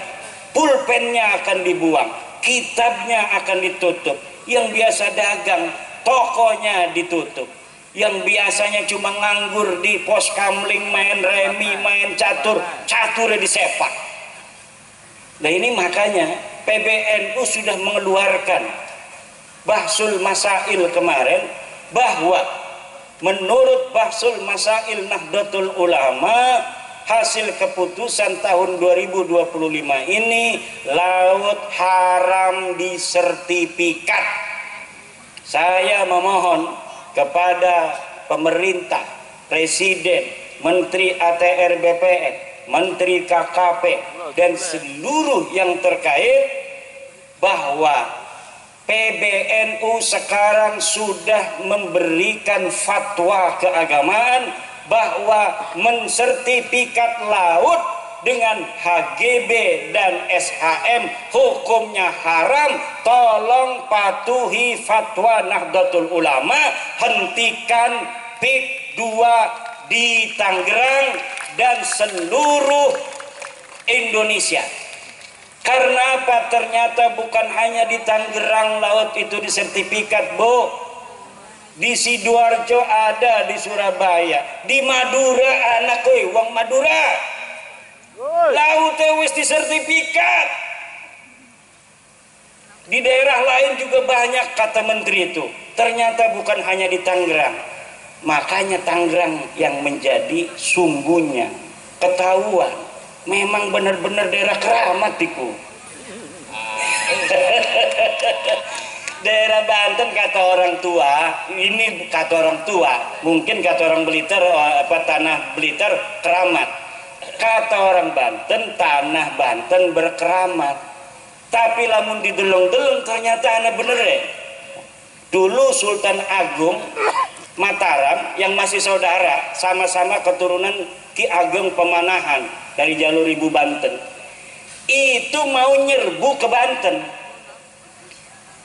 B: pulpennya akan dibuang, kitabnya akan ditutup. Yang biasa dagang, tokonya ditutup. Yang biasanya cuma nganggur di pos kamling, main remi, main catur, caturnya disepak. Nah ini makanya PBNU sudah mengeluarkan Bahsul Masail kemarin, bahwa menurut Bahsul Masail Nahdlatul Ulama, hasil keputusan tahun 2025 ini laut haram disertifikat. Saya memohon kepada pemerintah, Presiden, Menteri ATR BPN, Menteri KKP, dan seluruh yang terkait bahwa PBNU sekarang sudah memberikan fatwa keagamaan bahwa mensertifikat laut dengan HGB dan SHM hukumnya haram. Tolong patuhi fatwa Nahdlatul Ulama, hentikan PIK 2 di Tangerang dan seluruh Indonesia. Karena apa? Ternyata bukan hanya di Tangerang laut itu disertifikat, Bu. Di Sidoarjo ada, di Surabaya, di Madura, anak kowe wong Madura. Lautnya wis disertifikat. Di daerah lain juga banyak, kata menteri itu. Ternyata bukan hanya di Tangerang. Makanya Tangerang yang menjadi sumbunya. Ketahuan memang benar-benar daerah keramat itu. Daerah Banten kata orang tua, ini kata orang tua, mungkin kata orang Blitar, tanah Blitar keramat. Kata orang Banten, tanah Banten berkeramat. Tapi lamun didelung-delung ternyata anak bener ya. Dulu Sultan Agung Mataram yang masih saudara, sama-sama keturunan Ki Ageng Pemanahan dari jalur Ibu Banten, itu mau nyerbu ke Banten.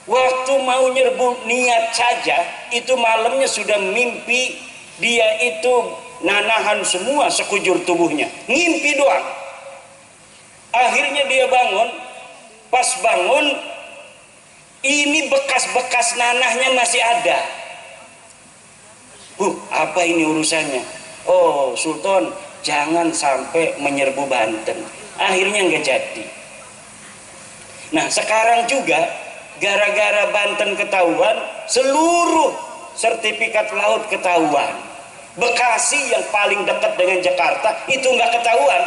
B: Waktu mau nyerbu niat saja, itu malamnya sudah mimpi dia itu nanahan semua sekujur tubuhnya, ngimpi doang. Akhirnya dia bangun, pas bangun ini bekas-bekas nanahnya masih ada. Apa ini urusannya? Oh Sultan, jangan sampai menyerbu Banten. Akhirnya nggak jadi. Nah sekarang juga gara-gara Banten ketahuan, seluruh sertifikat laut ketahuan. Bekasi yang paling dekat dengan Jakarta itu nggak ketahuan.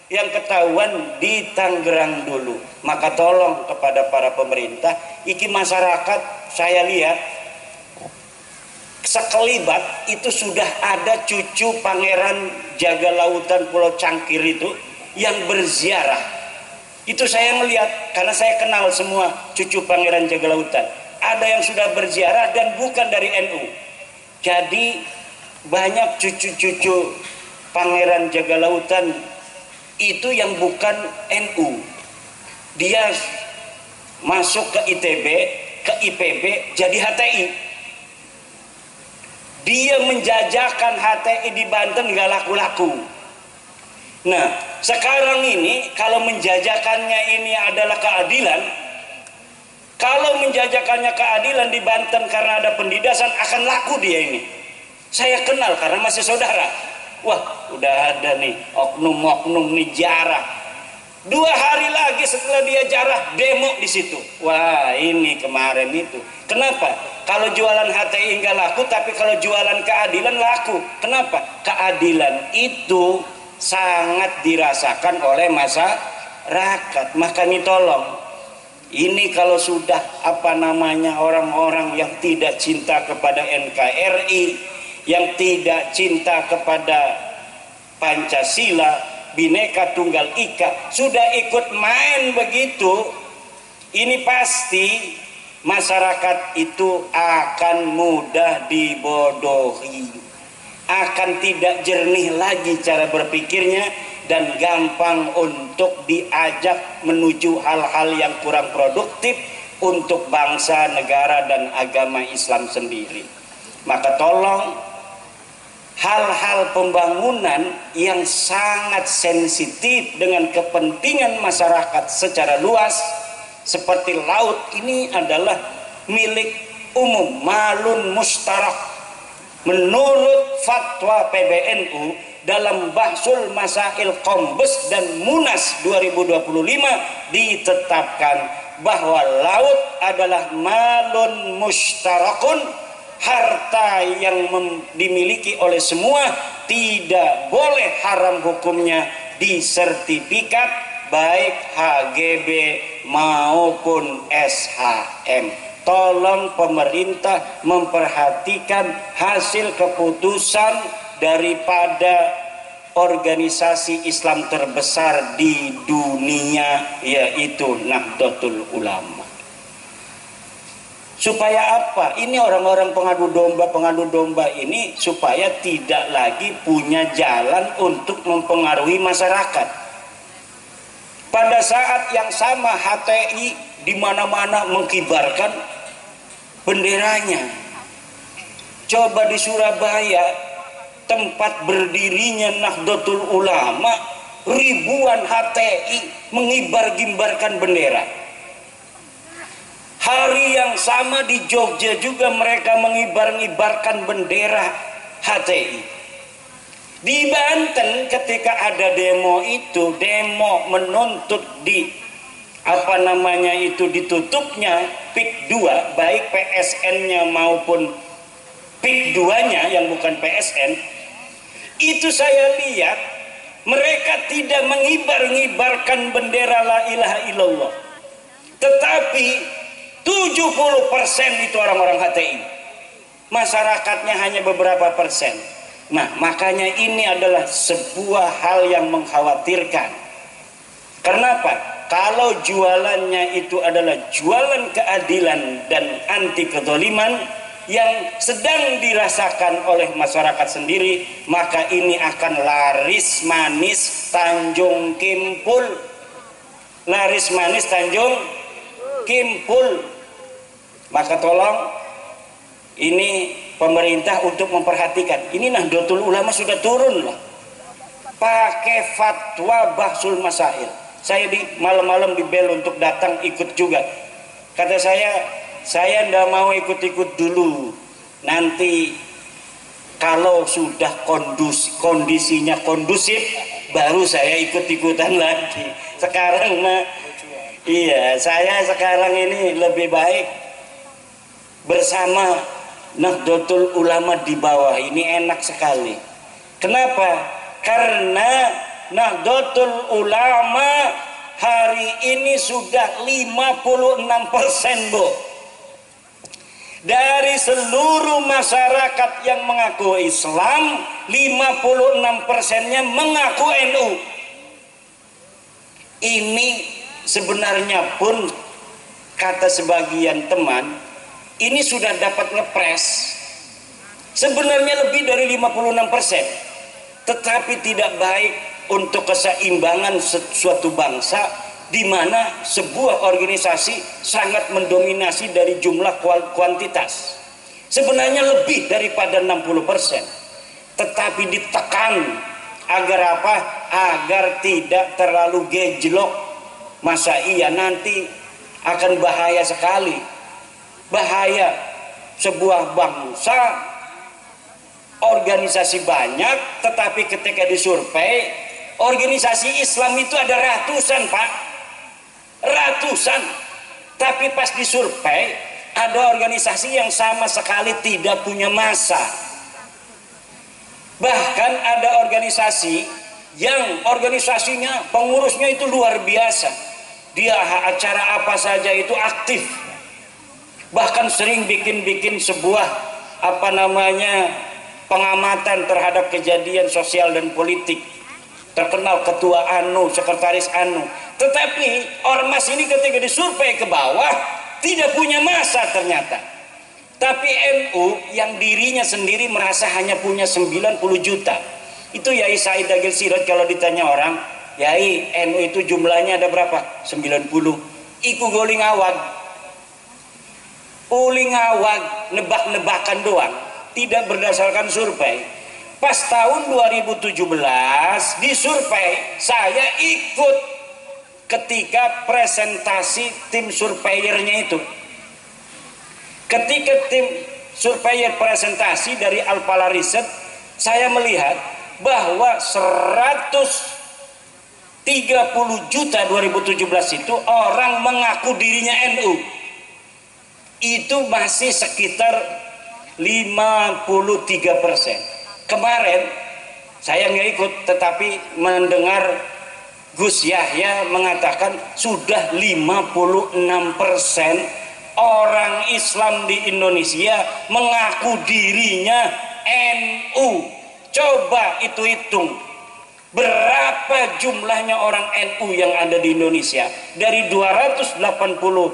B: Yang ketahuan di Tangerang dulu. Maka tolong kepada para pemerintah, iki masyarakat saya lihat sekelibat itu sudah ada cucu Pangeran Jaga Lautan Pulau Cangkir itu yang berziarah. Itu saya melihat karena saya kenal semua cucu Pangeran Jaga Lautan. Ada yang sudah berziarah dan bukan dari NU. Jadi banyak cucu-cucu Pangeran Jaga Lautan itu yang bukan NU. Dia masuk ke ITB, ke IPB, jadi HTI. Dia menjajakan HTI di Banten nggak laku-laku. Nah, sekarang ini kalau menjajakannya ini adalah keadilan, kalau menjajakannya keadilan di Banten karena ada pendidasan, akan laku dia ini. Saya kenal karena masih saudara. Wah, udah ada nih oknum-oknum nih jarah. 2 hari lagi setelah dia jarah demo di situ. Wah, ini kemarin itu. Kenapa? Kalau jualan HTI enggak laku, tapi kalau jualan keadilan laku. Kenapa? Keadilan itu sangat dirasakan oleh masyarakat. Makanya tolong, ini kalau sudah orang-orang yang tidak cinta kepada NKRI, yang tidak cinta kepada Pancasila, Bhinneka Tunggal Ika, sudah ikut main begitu, ini pasti masyarakat itu akan mudah dibodohi, akan tidak jernih lagi cara berpikirnya, dan gampang untuk diajak menuju hal-hal yang kurang produktif untuk bangsa, negara, dan agama Islam sendiri. Maka tolong, hal-hal pembangunan yang sangat sensitif dengan kepentingan masyarakat secara luas seperti laut ini adalah milik umum, malun mustarak. Menurut fatwa PBNU dalam Bahsul Masail Kombes dan Munas 2025 ditetapkan bahwa laut adalah malun mustarakun, harta yang dimiliki oleh semua, tidak boleh haram hukumnya disertifikat baik HGB maupun SHM. Tolong pemerintah memperhatikan hasil keputusan daripada organisasi Islam terbesar di dunia, yaitu Nahdlatul Ulama. Supaya apa? Ini orang-orang pengadu domba ini supaya tidak lagi punya jalan untuk mempengaruhi masyarakat. Pada saat yang sama HTI di mana-mana mengibarkan benderanya. Coba di Surabaya, tempat berdirinya Nahdlatul Ulama, ribuan HTI mengibar-gimbarkan bendera. Hari yang sama di Jogja juga mereka mengibar-ngibarkan bendera HTI. Di Banten ketika ada demo itu, demo menuntut ditutupnya PIK 2, baik PSN-nya maupun PIK 2-nya yang bukan PSN, itu saya lihat mereka tidak mengibar-ngibarkan bendera la ilaha illallah, tetapi 70% itu orang-orang HTI, masyarakatnya hanya beberapa persen. Nah, makanya ini adalah sebuah hal yang mengkhawatirkan. Kenapa? Kalau jualannya itu adalah jualan keadilan dan anti kezaliman yang sedang dirasakan oleh masyarakat sendiri, maka ini akan laris manis Tanjung Kimpul. Laris manis Tanjung Kimpul. Maka tolong ini pemerintah untuk memperhatikan. Ini Nahdlatul Ulama sudah turun loh, pakai fatwa Bahsul Masail. Saya di malam-malam dibel untuk datang ikut juga. Kata saya ndak mau ikut-ikut dulu. Nanti kalau sudah kondisinya kondusif, baru saya ikut-ikutan lagi. Sekarang saya sekarang ini lebih baik bersama Nahdlatul Ulama di bawah. Ini enak sekali. Kenapa? Karena Nahdlatul Ulama hari ini sudah 56%, Bu. Dari seluruh masyarakat yang mengaku Islam, 56%-nya mengaku NU. Ini sebenarnya pun kata sebagian teman, ini sudah dapat ngepres. Sebenarnya lebih dari 56%. Tetapi tidak baik untuk keseimbangan suatu bangsa di mana sebuah organisasi sangat mendominasi dari jumlah kuantitas. Sebenarnya lebih daripada 60%. Tetapi ditekan agar apa? Agar tidak terlalu gejlok. Masa iya nanti akan bahaya sekali. Bahaya sebuah bangsa organisasi banyak, tetapi ketika disurvei organisasi Islam itu ada ratusan, Pak, ratusan, tapi pas disurvei ada organisasi yang sama sekali tidak punya massa. Bahkan ada organisasi yang organisasinya pengurusnya itu luar biasa, dia acara apa saja itu aktif, bahkan sering bikin sebuah pengamatan terhadap kejadian sosial dan politik, terkenal ketua anu, sekretaris anu. Tetapi ormas ini ketika disurvei ke bawah tidak punya massa ternyata. Tapi NU yang dirinya sendiri merasa hanya punya 90 juta. Itu Yai Said Agil Siraj kalau ditanya orang, Yai NU itu jumlahnya ada berapa? 90. Iku goling awag. Uling awag, nebak-nebakan doang, tidak berdasarkan survei. Pas tahun 2017 disurvei, saya ikut ketika presentasi tim surveyornya itu. Ketika tim surveyor presentasi dari Alpala Riset, saya melihat bahwa 130 juta 2017 itu orang mengaku dirinya NU. Itu masih sekitar 53%. Kemarin saya nggak ikut, tetapi mendengar Gus Yahya mengatakan sudah 56% orang Islam di Indonesia mengaku dirinya NU. Coba itu hitung, berapa jumlahnya orang NU yang ada di Indonesia? Dari 280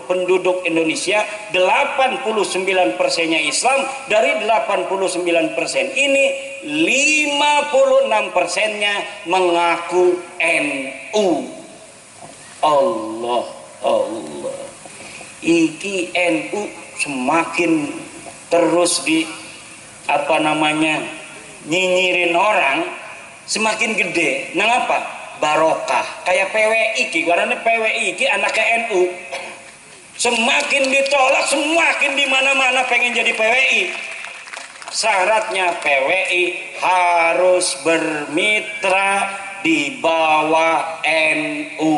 B: penduduk Indonesia, 89%-nya Islam. Dari 89% ini 56%-nya mengaku NU. Allah Allah, iki NU semakin terus nyinyirin orang, semakin gede. Nang apa? Barokah. Kayak PWI ki, karena PWI ki anaknya NU. Semakin ditolak, semakin di mana-mana pengen jadi PWI. Syaratnya PWI harus bermitra di bawah NU.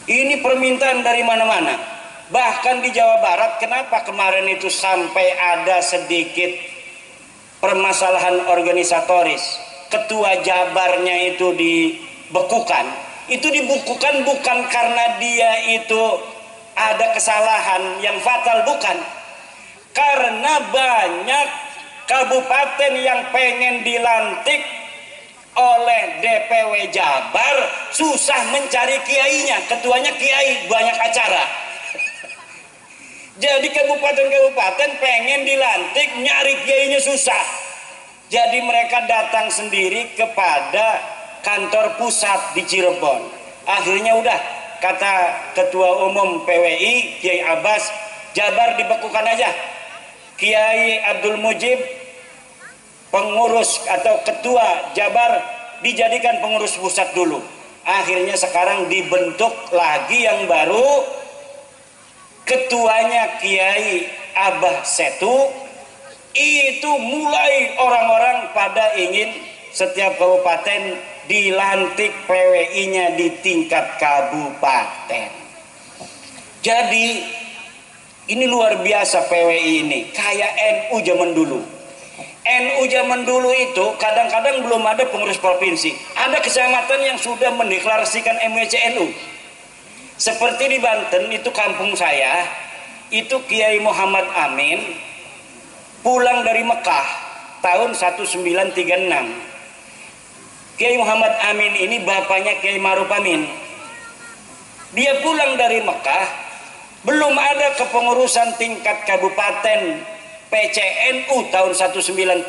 B: Ini permintaan dari mana-mana. Bahkan di Jawa Barat, kenapa kemarin itu sampai ada sedikit permasalahan organisatoris, ketua Jabarnya itu dibekukan. Itu dibekukan bukan karena dia itu ada kesalahan yang fatal, bukan. Karena banyak kabupaten yang pengen dilantik oleh DPW Jabar susah mencari kiainya, ketuanya kiai, banyak acara. Jadi kabupaten-kabupaten pengen dilantik, nyari kiainya susah. Jadi mereka datang sendiri kepada kantor pusat di Cirebon. Akhirnya udah, kata ketua umum PWI Kiai Abbas, Jabar dibekukan aja. Kiai Abdul Mujib, pengurus atau ketua Jabar, dijadikan pengurus pusat dulu. Akhirnya sekarang dibentuk lagi yang baru, ketuanya Kiai Abah Setu. Itu mulai orang-orang pada ingin setiap kabupaten dilantik PWI-nya di tingkat kabupaten. Jadi ini luar biasa PWI ini, kayak NU zaman dulu. NU zaman dulu itu kadang-kadang belum ada pengurus provinsi. Ada kecamatan yang sudah mendeklarasikan MWCNU. Seperti di Banten itu kampung saya, itu Kiai Muhammad Amin pulang dari Mekah tahun 1936. Kiai Muhammad Amin ini bapaknya Kiai Maruf Amin. Dia pulang dari Mekah, belum ada kepengurusan tingkat kabupaten PCNU tahun 1936.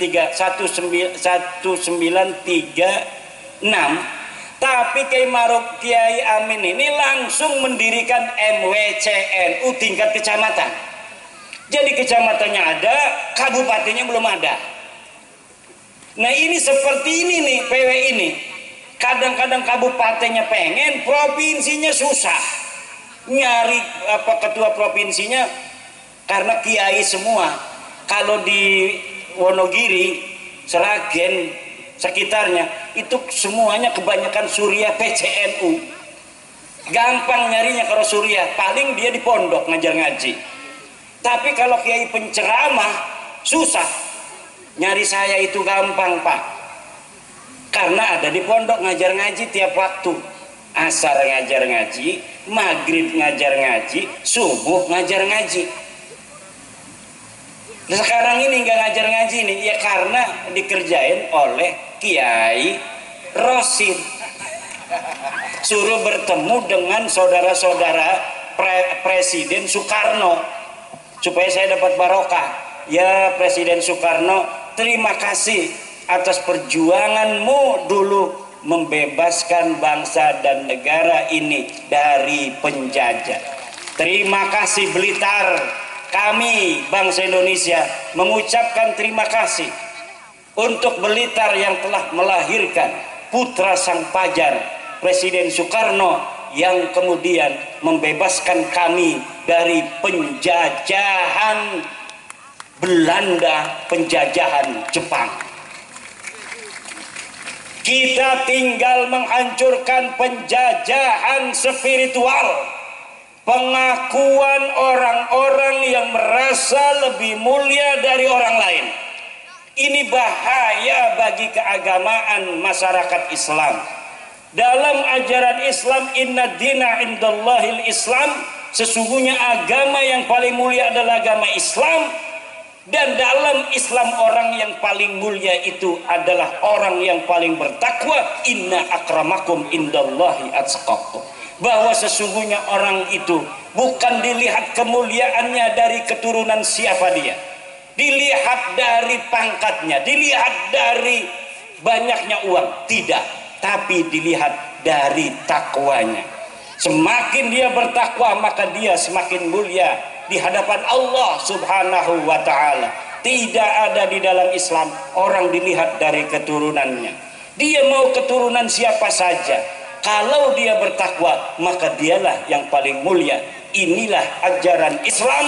B: Tapi Kiai Amin ini langsung mendirikan MWCNU tingkat kecamatan. Jadi kecamatannya ada, kabupatennya belum ada. Nah ini seperti ini nih PW ini. Kadang-kadang kabupatennya pengen, provinsinya susah. Nyari ketua provinsinya karena kiai semua. Kalau di Wonogiri, Seragen, sekitarnya itu semuanya kebanyakan Surya PCNU. Gampang nyarinya kalau Surya, paling dia di pondok ngajar ngaji. Tapi kalau kiai penceramah susah. Nyari saya itu gampang, Pak. Karena ada di pondok ngajar ngaji tiap waktu. Asar ngajar ngaji, maghrib ngajar ngaji, subuh ngajar ngaji. Sekarang ini nggak ngajar ngaji nih, ya karena dikerjain oleh Kiai Rosid. Suruh bertemu dengan saudara-saudara Presiden Soekarno supaya saya dapat barokah. Ya Presiden Soekarno, terima kasih atas perjuanganmu dulu membebaskan bangsa dan negara ini dari penjajah. Terima kasih Blitar, kami bangsa Indonesia mengucapkan terima kasih untuk Blitar yang telah melahirkan putra sang pajar Presiden Soekarno yang kemudian membebaskan kami dari penjajahan Belanda, penjajahan Jepang. Kita tinggal menghancurkan penjajahan spiritual, pengakuan orang-orang yang merasa lebih mulia dari orang lain. Ini bahaya bagi keagamaan masyarakat Islam. Dalam ajaran Islam, inna dina indallahil Islam, sesungguhnya agama yang paling mulia adalah agama Islam. Dan dalam Islam orang yang paling mulia itu adalah orang yang paling bertakwa. Inna akramakum indallahi atqakum. Bahwa sesungguhnya orang itu bukan dilihat kemuliaannya dari keturunan siapa dia, dilihat dari pangkatnya, dilihat dari banyaknya uang, tidak, tapi dilihat dari takwanya. Semakin dia bertakwa maka dia semakin mulia di hadapan Allah Subhanahu wa ta'ala. Tidak ada di dalam Islam orang dilihat dari keturunannya. Dia mau keturunan siapa saja, kalau dia bertakwa maka dialah yang paling mulia. Inilah ajaran Islam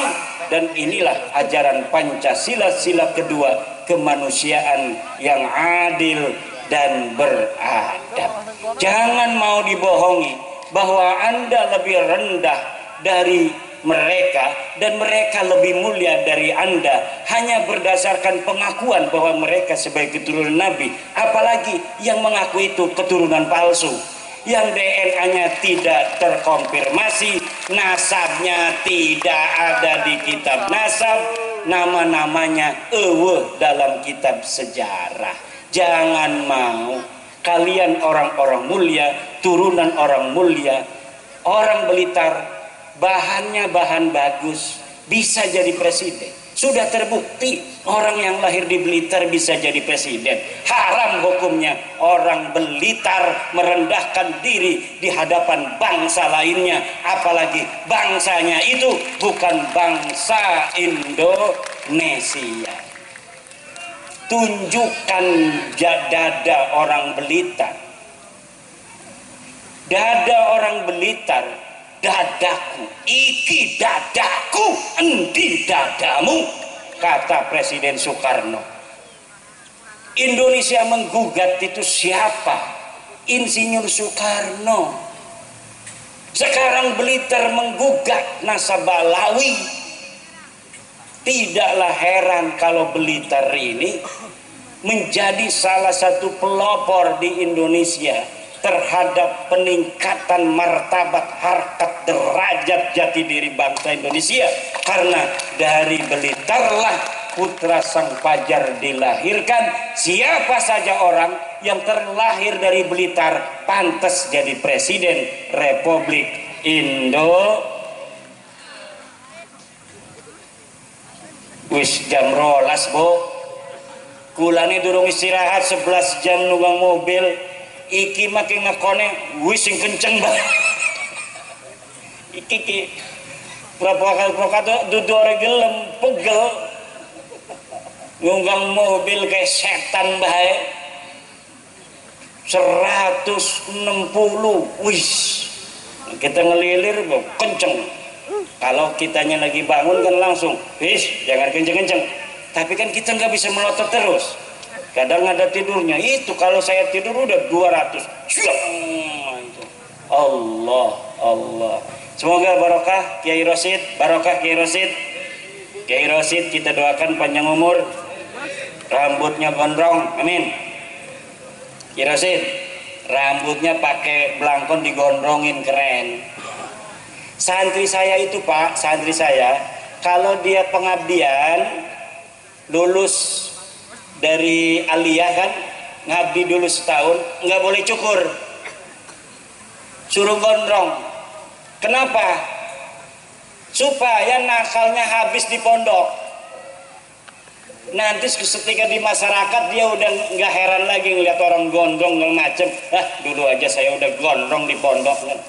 B: dan inilah ajaran Pancasila, sila kedua, kemanusiaan yang adil dan beradab. Jangan mau dibohongi bahwa Anda lebih rendah dari mereka dan mereka lebih mulia dari Anda hanya berdasarkan pengakuan bahwa mereka sebagai keturunan Nabi. Apalagi yang mengaku itu keturunan palsu, yang DNA-nya tidak terkonfirmasi, nasabnya tidak ada di kitab nasab, nama-namanya dalam kitab sejarah. Jangan mau kalian orang-orang mulia, turunan orang mulia, orang Blitar, bahannya bahan bagus, bisa jadi presiden. Sudah terbukti orang yang lahir di Blitar bisa jadi presiden. Haram hukumnya orang Blitar merendahkan diri di hadapan bangsa lainnya, apalagi bangsanya itu bukan bangsa Indonesia. Tunjukkan dada orang Blitar. Dada orang Blitar, dadaku, iki dadaku, endi dadamu, kata Presiden Soekarno. Indonesia menggugat itu siapa? Insinyur Soekarno. Sekarang Blitar menggugat nasabah Lawi. Tidaklah heran kalau Blitar ini menjadi salah satu pelopor di Indonesia terhadap peningkatan martabat, harkat, derajat, jati diri bangsa Indonesia. Karena dari Blitarlah putra sang fajar dilahirkan. Siapa saja orang yang terlahir dari Blitar pantas jadi presiden Republik Indonesia. Wis jam rolas bo, kulane durung istirahat 11 jam nunggang mobil. Iki makin ngekone wis sing kenceng banget. Iki provokator dudu ora gelem pegel nunggang mobil kayak setan bae. 160 wis kita ngelilir kenceng. Kalau kitanya lagi bangun kan langsung wis jangan kenceng-kenceng, tapi kan kita nggak bisa melotot terus, kadang ada tidurnya. Itu kalau saya tidur udah 200. Allah Allah, semoga barokah Kiai Rosid, barokah Kiai Rosid. Kiai Rosid kita doakan panjang umur, rambutnya gondrong, amin. Kiai Rosid rambutnya pakai belangkon digondrongin, keren. Santri saya itu Pak, santri saya kalau dia pengabdian lulus dari aliyah kan, ngabdi dulu setahun, nggak boleh cukur, suruh gondrong. Kenapa? Supaya nakalnya habis di pondok. Nanti ketika di masyarakat dia udah nggak heran lagi ngeliat orang gondrong macem. Dulu aja saya udah gondrong di pondok kan.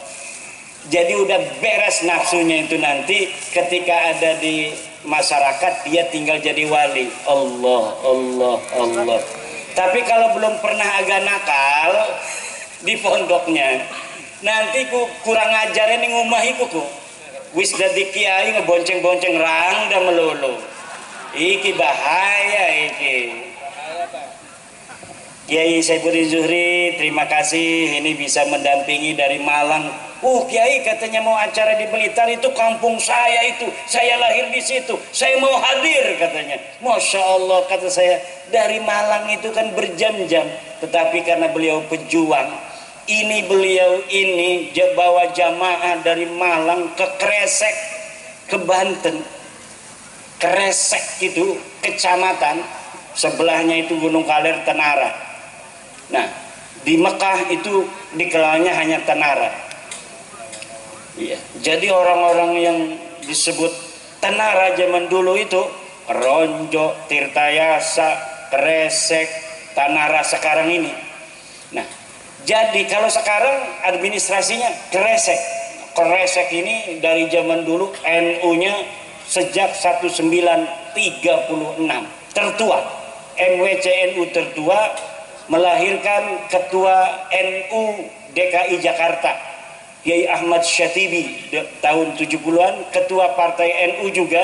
B: Jadi udah beres nafsunya itu, nanti ketika ada di masyarakat dia tinggal jadi wali. Allah, Allah, Allah. Tapi kalau belum pernah agak nakal di pondoknya, nanti ku kurang ajarin yang ngumahiku ku. Wis dadi kiai ngebonceng-bonceng rang dan melulu. Iki bahaya iki. Kiai Saifuddin Zuhri, terima kasih ini bisa mendampingi dari Malang. Kiai katanya mau acara di Blitar, itu kampung saya itu. Saya lahir di situ. Saya mau hadir katanya. Masya Allah, kata saya, dari Malang itu kan berjam-jam. Tetapi karena beliau pejuang, beliau ini bawa jamaah dari Malang ke Kresek, ke Banten. Kresek itu kecamatan, sebelahnya itu Gunung Kaler, Tenara. Nah, di Mekah itu dikenalnya hanya Tenara. Iya. Jadi orang-orang yang disebut Tenara zaman dulu itu Ronjo, Tirtayasa, Kresek, Tanara sekarang ini. Nah, jadi kalau sekarang administrasinya Kresek. Kresek ini dari zaman dulu NU-nya sejak 1936 tertua. MWCNU tertua melahirkan ketua NU DKI Jakarta Kiai Ahmad Syatibi tahun 70-an, ketua partai NU juga,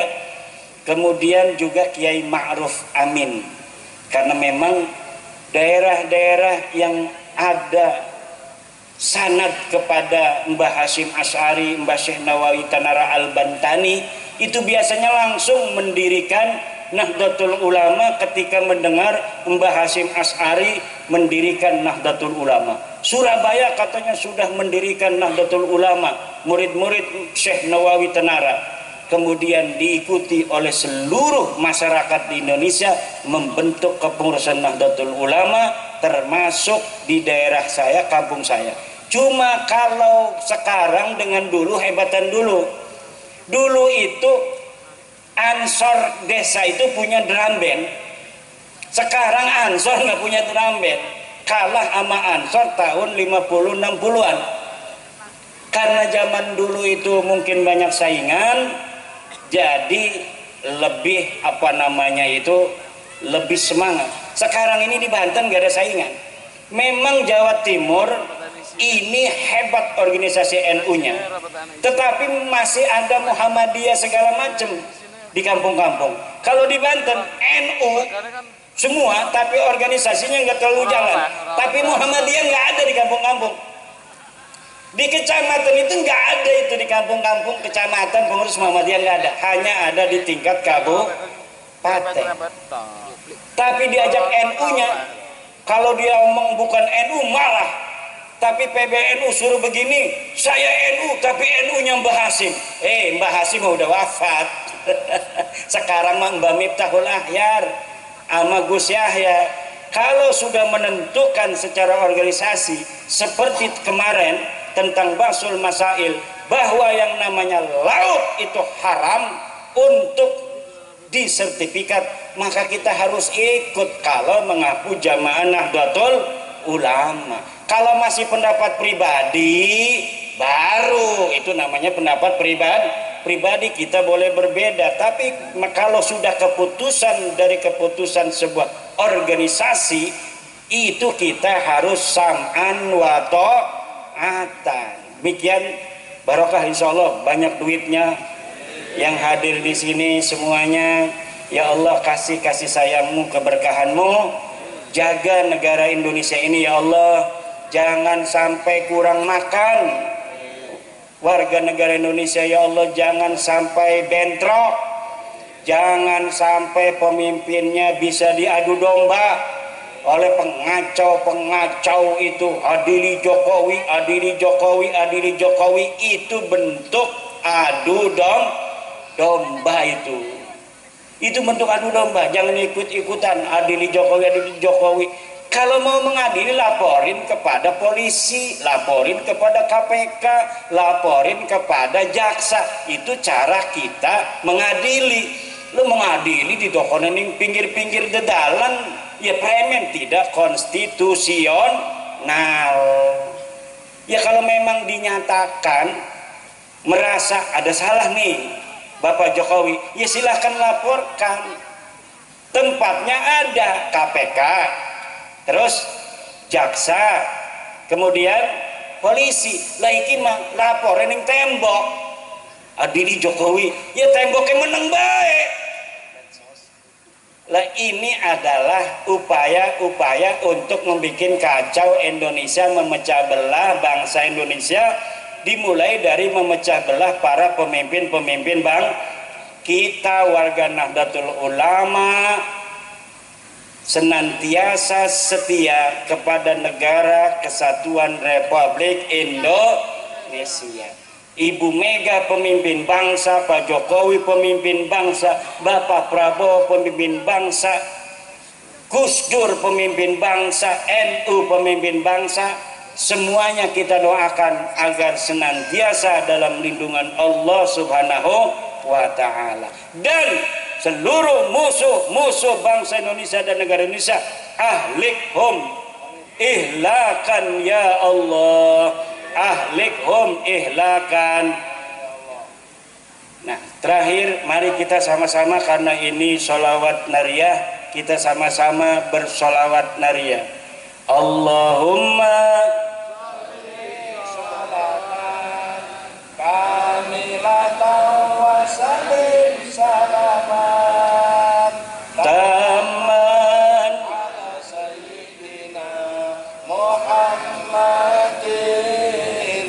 B: kemudian juga Kiai Ma'ruf Amin. Karena memang daerah-daerah yang ada sanad kepada Mbah Hasyim Asy'ari, Mbah Syekh Nawawi Tanara Al-Bantani, itu biasanya langsung mendirikan Nahdlatul Ulama ketika mendengar Mbah Hasyim Asy'ari mendirikan Nahdlatul Ulama. Surabaya katanya sudah mendirikan Nahdlatul Ulama, murid-murid Syekh Nawawi Tanara. Kemudian diikuti oleh seluruh masyarakat di Indonesia membentuk kepengurusan Nahdlatul Ulama, termasuk di daerah saya, kampung saya. Cuma kalau sekarang dengan dulu, hebatan dulu. Dulu itu Ansor desa itu punya drum band. Sekarang Ansor nggak punya drum band. Kalah sama Ansor tahun 50-60-an. Karena zaman dulu itu mungkin banyak saingan, jadi lebih lebih semangat. Sekarang ini di Banten nggak ada saingan. Memang Jawa Timur ini hebat organisasi NU-nya, tetapi masih ada Muhammadiyah segala macam di kampung-kampung. Kalau di Banten NU semua, tapi organisasinya nggak terlalu jalan. Tapi Muhammadiyah nggak ada di kampung-kampung. Di kecamatan itu nggak ada, itu di kampung-kampung kecamatan pengurus Muhammadiyah nggak ada, hanya ada di tingkat kabupaten. Tapi diajak NU-nya, kalau dia omong bukan NU marah. Tapi PBNU suruh begini, saya NU tapi NU-nya Mbah Hasyim. Mbah Hasyim udah wafat. Sekarang mah Mbah Miftahul Ahyar sama Gus Yahya. Kalau sudah menentukan secara organisasi seperti kemarin tentang Basul Masail, bahwa yang namanya laut itu haram untuk disertifikat, maka kita harus ikut kalau mengaku jamaah Nahdlatul Ulama. Kalau masih pendapat pribadi, baru itu namanya pendapat pribadi, kita boleh berbeda. Tapi kalau sudah keputusan dari keputusan sebuah organisasi, itu kita harus sam'an wa ta'atan. Demikian, barokah insyaallah, banyak duitnya yang hadir di sini semuanya. Ya Allah, kasih sayangmu, keberkahanmu, jaga negara Indonesia ini ya Allah. Jangan sampai kurang makan warga negara Indonesia ya Allah, jangan sampai bentrok, jangan sampai pemimpinnya bisa diadu domba oleh pengacau itu. Adili Jokowi, itu bentuk adu domba itu. Itu bentuk adu domba. Jangan ikut-ikutan adili Jokowi. Kalau mau mengadili, laporin kepada polisi, laporin kepada KPK, laporin kepada jaksa. Itu cara kita mengadili. Lu mengadili di dokonan yang pinggir-pinggir dedalan, ya premen, tidak konstitusional. Ya kalau memang dinyatakan merasa ada salah nih Bapak Jokowi, ya silahkan laporkan. Tempatnya ada KPK, terus jaksa, kemudian polisi. Lah iki mah laporan yang tembok. Adili Jokowi, ya temboknya menang baik. Lah ini adalah upaya-upaya untuk membuat kacau Indonesia, memecah belah bangsa Indonesia, dimulai dari memecah belah para pemimpin-pemimpin kita. Warga Nahdlatul Ulama senantiasa setia kepada negara kesatuan Republik Indonesia. Ibu Mega pemimpin bangsa, Pak Jokowi pemimpin bangsa, Bapak Prabowo pemimpin bangsa, Gus Dur pemimpin bangsa, NU pemimpin bangsa. Semuanya kita doakan agar senantiasa dalam lindungan Allah Subhanahu wa ta'ala. Dan seluruh musuh-musuh bangsa Indonesia dan negara Indonesia, ahlikhum ihlakan ya Allah, ahlikhum ihlakan. Nah, terakhir mari kita sama-sama, karena ini sholawat nariyah, kita sama-sama bersolawat nariyah. Allahumma kamilatan wa salim salaman taman ala sayyidina Muhammadin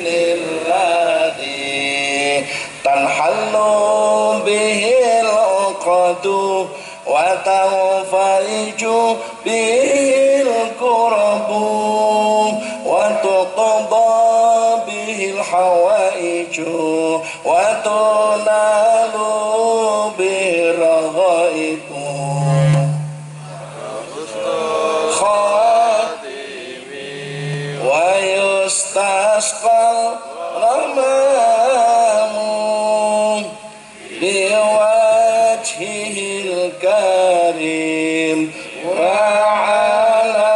B: alladhi tanhallu bihil uqadu wa tanfariju bihil kurabu wa tuqda bihil hawaiju wa tunalu birghaikum khatimi wa yustasqal ramamu biwajhihil karim wa ala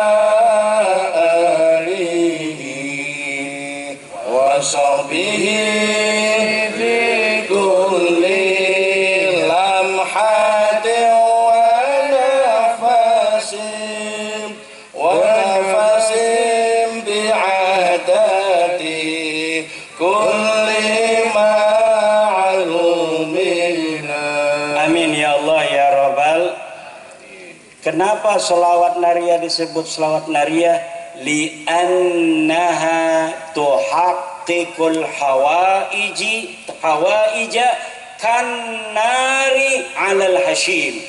B: alihi wa sahbihi bi kulli lamhatin wa nafasin bi'adati kulli ma'lumina. Amin ya Allah ya Rabbal. Kenapa sholawat nariyah disebut sholawat nariyah? Li'annaha tuhaqqiqul hawaija kannari 'alal hashim.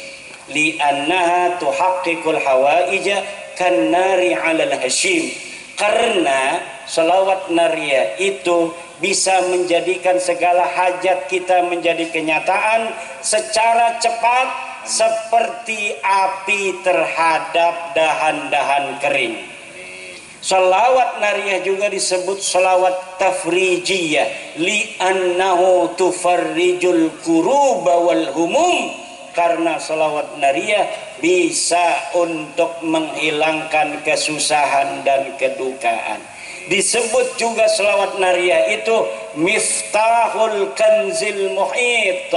B: Li'annaha tuhaqqiqul hawaija kannari 'alal hashim. Karena sholawat nariyah itu bisa menjadikan segala hajat kita menjadi kenyataan secara cepat, seperti api terhadap dahan-dahan kering. Sholawat nariyah juga disebut sholawat tafrijiyah, li'annahu tufarrijul kuruba wal humum. Karena sholawat nariyah bisa untuk menghilangkan kesusahan dan kedukaan. Disebut juga sholawat nariyah itu miftahul kanzil muhit.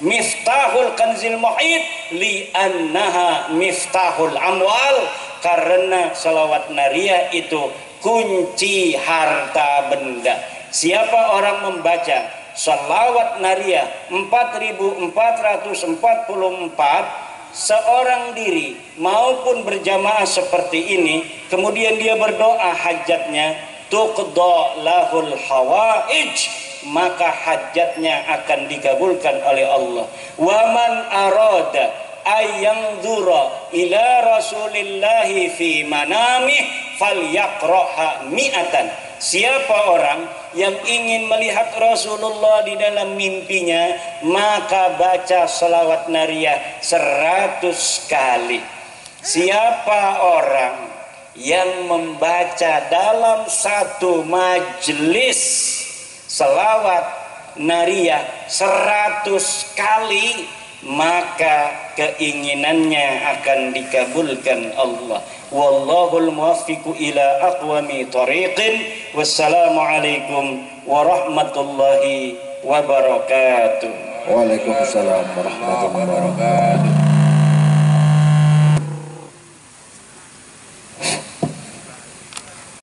B: Miftahul kanzil muhit li'annaha miftahul amwal. Karena sholawat nariyah itu kunci harta benda. Siapa orang membaca sholawat nariyah 4444 seorang diri maupun berjamaah seperti ini, kemudian dia berdoa hajatnya, tuqda lahul hawaij, maka hajatnya akan dikabulkan oleh Allah. Wa man arada ayanzura ila rasulillahi fi manamih falyaqraha mi'atan. siapa orang yang ingin melihat Rasulullah di dalam mimpinya, maka baca selawat nariyah 100 kali. Siapa orang yang membaca dalam satu majelis selawat nariyah 100 kali, maka keinginannya akan dikabulkan Allah. Wallahul muwaffiqu ila aqwami thariqin. Wassalamualaikum warahmatullahi wabarakatuh.
A: Waalaikumsalam warahmatullahi wabarakatuh.